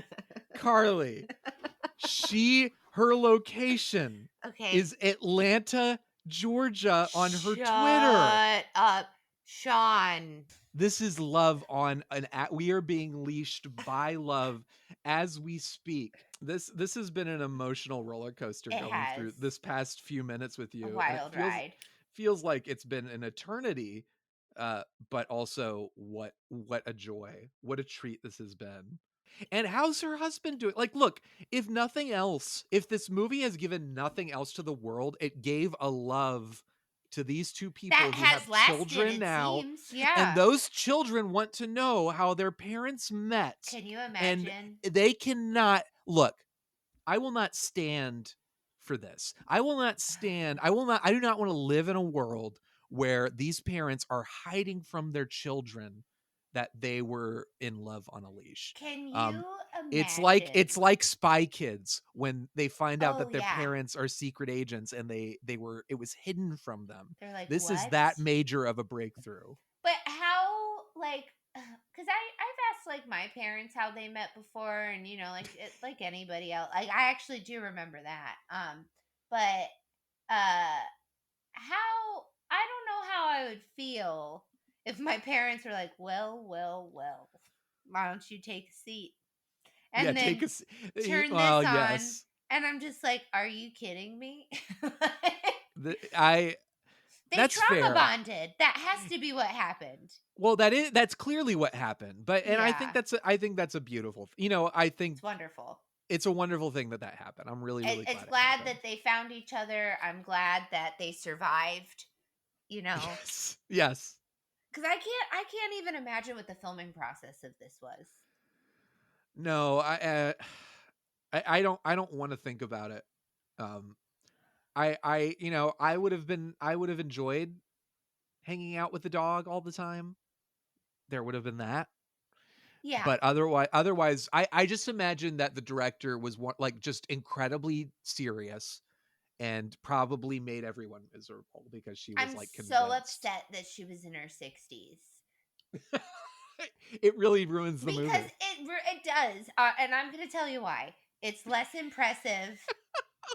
Her location is Atlanta, Georgia on her Twitter. Shut up, Shawn. This is Love on we are being leashed by Love as we speak. This has been an emotional roller coaster through this past few minutes with you. A wild ride. Feels like it's been an eternity, but also what a joy, what a treat this has been. And how's her husband doing? Like, look, if nothing else, if this movie has given nothing else to the world, it gave a love to these two people that who has have lasted, children now. Seems. Yeah. And those children want to know how their parents met. Can you imagine? And they cannot look. I will not stand for this. I do not want to live in a world where these parents are hiding from their children that they were in love on a leash. Can you imagine? It's like Spy Kids when they find out that their yeah. parents are secret agents and it was hidden from them. They're like, this what? is that major of a breakthrough. But how, like, because I've asked like my parents how they met before, and you know, like anybody else, like I actually do remember that. But how, I don't know how I would feel if my parents were like, well, why don't you take a seat? And then turn this on. Yes. And I'm just like, are you kidding me? They trauma bonded. That has to be what happened. Well, that's clearly what happened. But yeah. I think that's a beautiful, I think it's wonderful. It's a wonderful thing that happened. I'm really glad that they found each other. I'm glad that they survived, Yes. Because I can't even imagine what the filming process of this was. No, I don't want to think about it. I would have enjoyed hanging out with the dog all the time. There would have been that. Yeah. But otherwise, I just imagine that the director was just incredibly serious and probably made everyone miserable because she was convinced. So upset that she was in her 60s. It really ruins the movie. Because it does. And I'm going to tell you why. It's less impressive.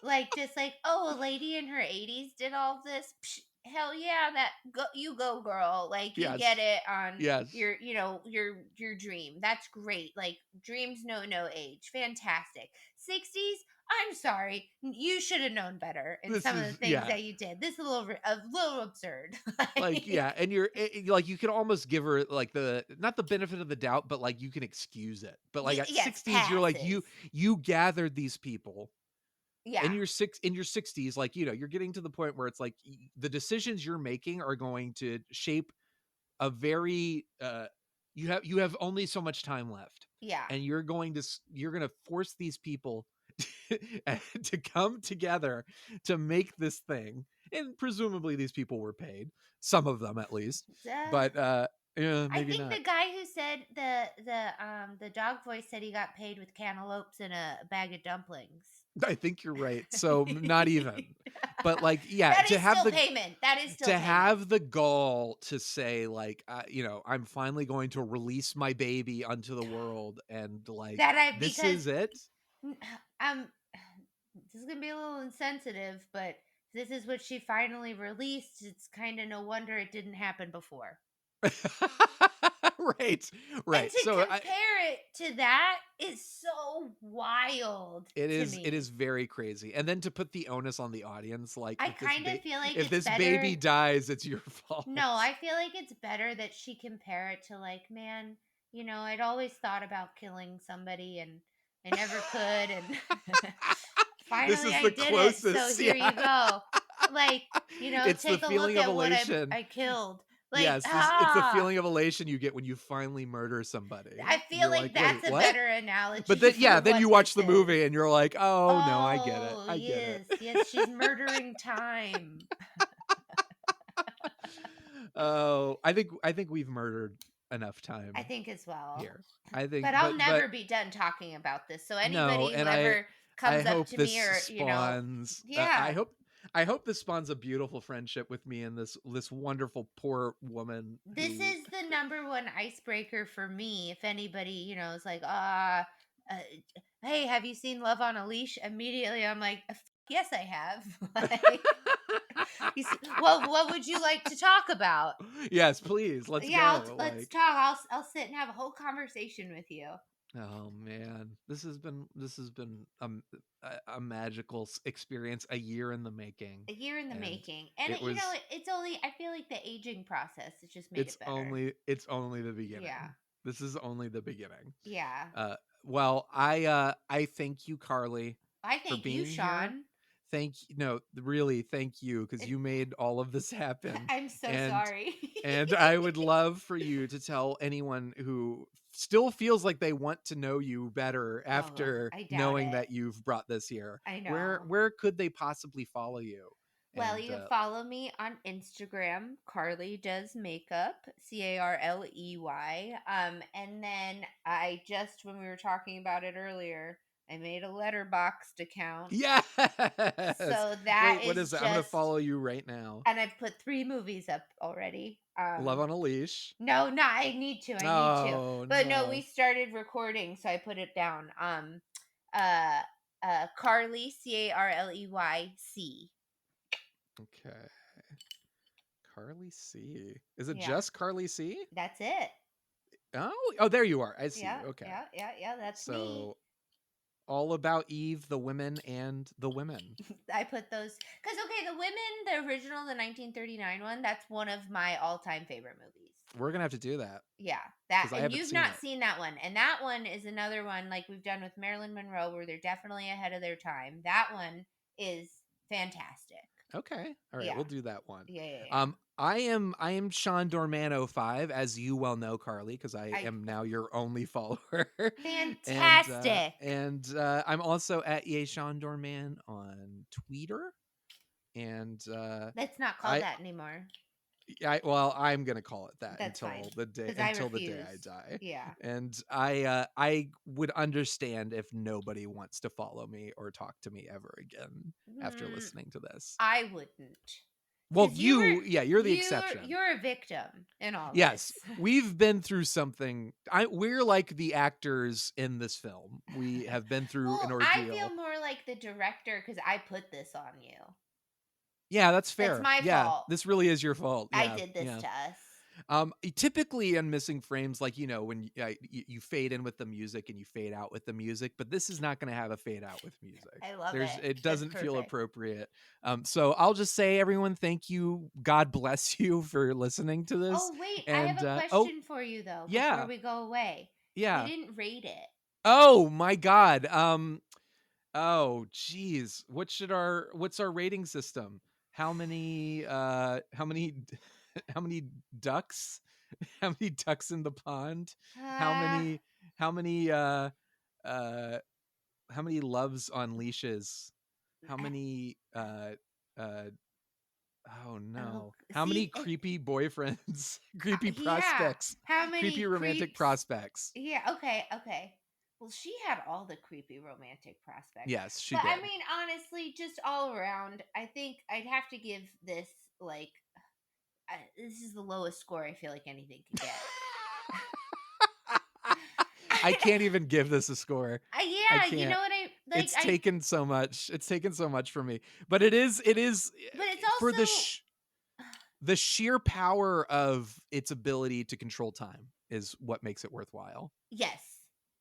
A lady in her 80s did all this. Psh, hell yeah, you go, girl. Like, you get it on your dream. That's great. Like, dreams know no age. Fantastic. 60s, I'm sorry. You should have known better in some of the things that you did. This is a little absurd. And you can almost give her not the benefit of the doubt, but you can excuse it. But at 60s, you're like, you gathered these people. Yeah. In your 60s, you're getting to the point where it's like the decisions you're making are going to shape a very you have only so much time left. Yeah. And you're going to force these people to come together to make this thing. And presumably these people were paid, some of them at least. But maybe I think not. the guy who said the dog voice said he got paid with cantaloupes and a bag of dumplings. I think you're right. So not even, but that to have still the payment. That is still to payment. have the gall to say I'm finally going to release my baby unto the world and this is it. This is gonna be a little insensitive, but This is what she finally released. It's kind of no wonder it didn't happen before. Right. And to compare it to that is so wild. It to is. me. It is very crazy. And then to put the onus on the audience, like I kind of feel like if it's this better... baby dies, it's your fault. No, I feel like it's better that she compare it to like, man, you know, I'd always thought about killing somebody and I never could, and finally I did it. So here you go. Like, you know, it's take the a feeling look of at what elation. I killed. Like, Yes, it's the feeling of elation you get when you finally murder somebody. I feel like that's "Wait, a what?" better analogy. But then, for then what you watch the this movie is. and you're like, oh no, I get it. I yes, get it. yes, she's murdering time. Oh, I think we've murdered enough time. I think as well. Here, I think, but I'll never be done talking about this. So anybody who ever comes up to me or spawns, you know, yeah, I hope this spawns a beautiful friendship with me and this wonderful poor woman. This is the number one icebreaker for me. If anybody, you know, is like, hey, have you seen Love on a Leash? Immediately, I'm like, yes, I have. Like, well, what would you like to talk about? Yes, please. Let's go. Let's talk. I'll sit and have a whole conversation with you. Oh man, this has been a magical experience. A year in the making. A year in the making, and you know, it's only. I feel like the aging process has just made it better. It's only the beginning. Yeah, this is only the beginning. Yeah. Well, I thank you, Carley. I thank you, Shawn. Really, thank you, because you made all of this happen. I'm so sorry. And I would love for you to tell anyone who still feels like they want to know you better after knowing that you've brought this here. I know. Where could they possibly follow you? Well, you can follow me on Instagram. Carley Does Makeup, CARLEY. And then when we were talking about it earlier, I made a Letterboxd account. Yes. So that what is it? I'm gonna follow you right now. And I've put 3 movies up already. Love on a Leash. No, I need to. But no, we started recording, so I put it down. Carley, CARLEYC. Okay. Carley C. Is it just Carley C? That's it. Oh, there you are. I see. Yeah, okay. Yeah. That's me. So, all about Eve, the women, and the women. I put those because the women, the original, the 1939 one. That's one of my all-time favorite movies. We're gonna have to do that. Yeah, and you've not seen that one, and that one is another one like we've done with Marilyn Monroe, where they're definitely ahead of their time. That one is fantastic. Okay. All right. We'll do that one. Yeah. I am Shawn Dormano 5, as you well know, Carley, because I am now your only follower. Fantastic. And I'm also at Shawn Dorman on Twitter. And let's not call that anymore. I'm gonna call it that until the day I die. Yeah. And I would understand if nobody wants to follow me or talk to me ever again after listening to this. I wouldn't. Well, you're the exception. You're a victim in all yes, this. We've been through something. We're like the actors in this film. We have been through an ordeal. I feel more like the director because I put this on you. Yeah, that's fair. It's my fault. This really is your fault. Yeah, I did this to us. Typically in Missing Frames, like, you know, when you fade in with the music and you fade out with the music, but this is not going to have a fade out with music. I love it. It doesn't feel appropriate. So I'll just say, everyone, thank you. God bless you for listening to this. Oh, wait. I have a question for you, though, before we go away. Yeah. We didn't rate it. Oh, my God. Oh, geez. What's our rating system? How many ducks? How many ducks in the pond? How many loves on leashes? How many oh no. How many creepy boyfriends? Creepy prospects. How many creepy romantic prospects? Yeah, okay. Well, she had all the creepy romantic prospects. Yes, she did. I mean, honestly, just all around, I think I'd have to give this, like, this is the lowest score I feel like anything could get. I can't even give this a score. You know what Like, it's taken so much. It's taken so much for me. But it is but it's for also the sheer power of its ability to control time is what makes it worthwhile. yes,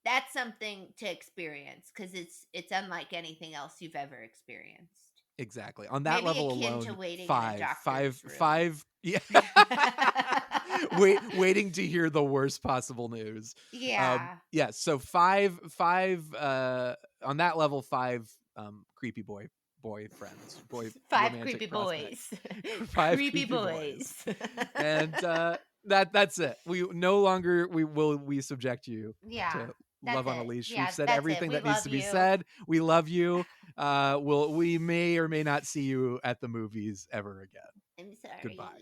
that's something to experience because it's unlike anything else you've ever experienced. Exactly. On that Maybe level akin alone, to waiting in a doctor's room. five. Yeah. Waiting to hear the worst possible news. Yeah. Yeah. So five. On that level, 5 creepy boyfriends, Five romantic creepy prospects. boys. 5 Creepy creepy boys. boys. And that's it. We no longer we subject you Yeah. to That's Love on a it. Leash. Yeah, We've said that's it. everything We that needs love to be you. said. We love you. We may or may not see you at the movies ever again. I'm sorry. Goodbye.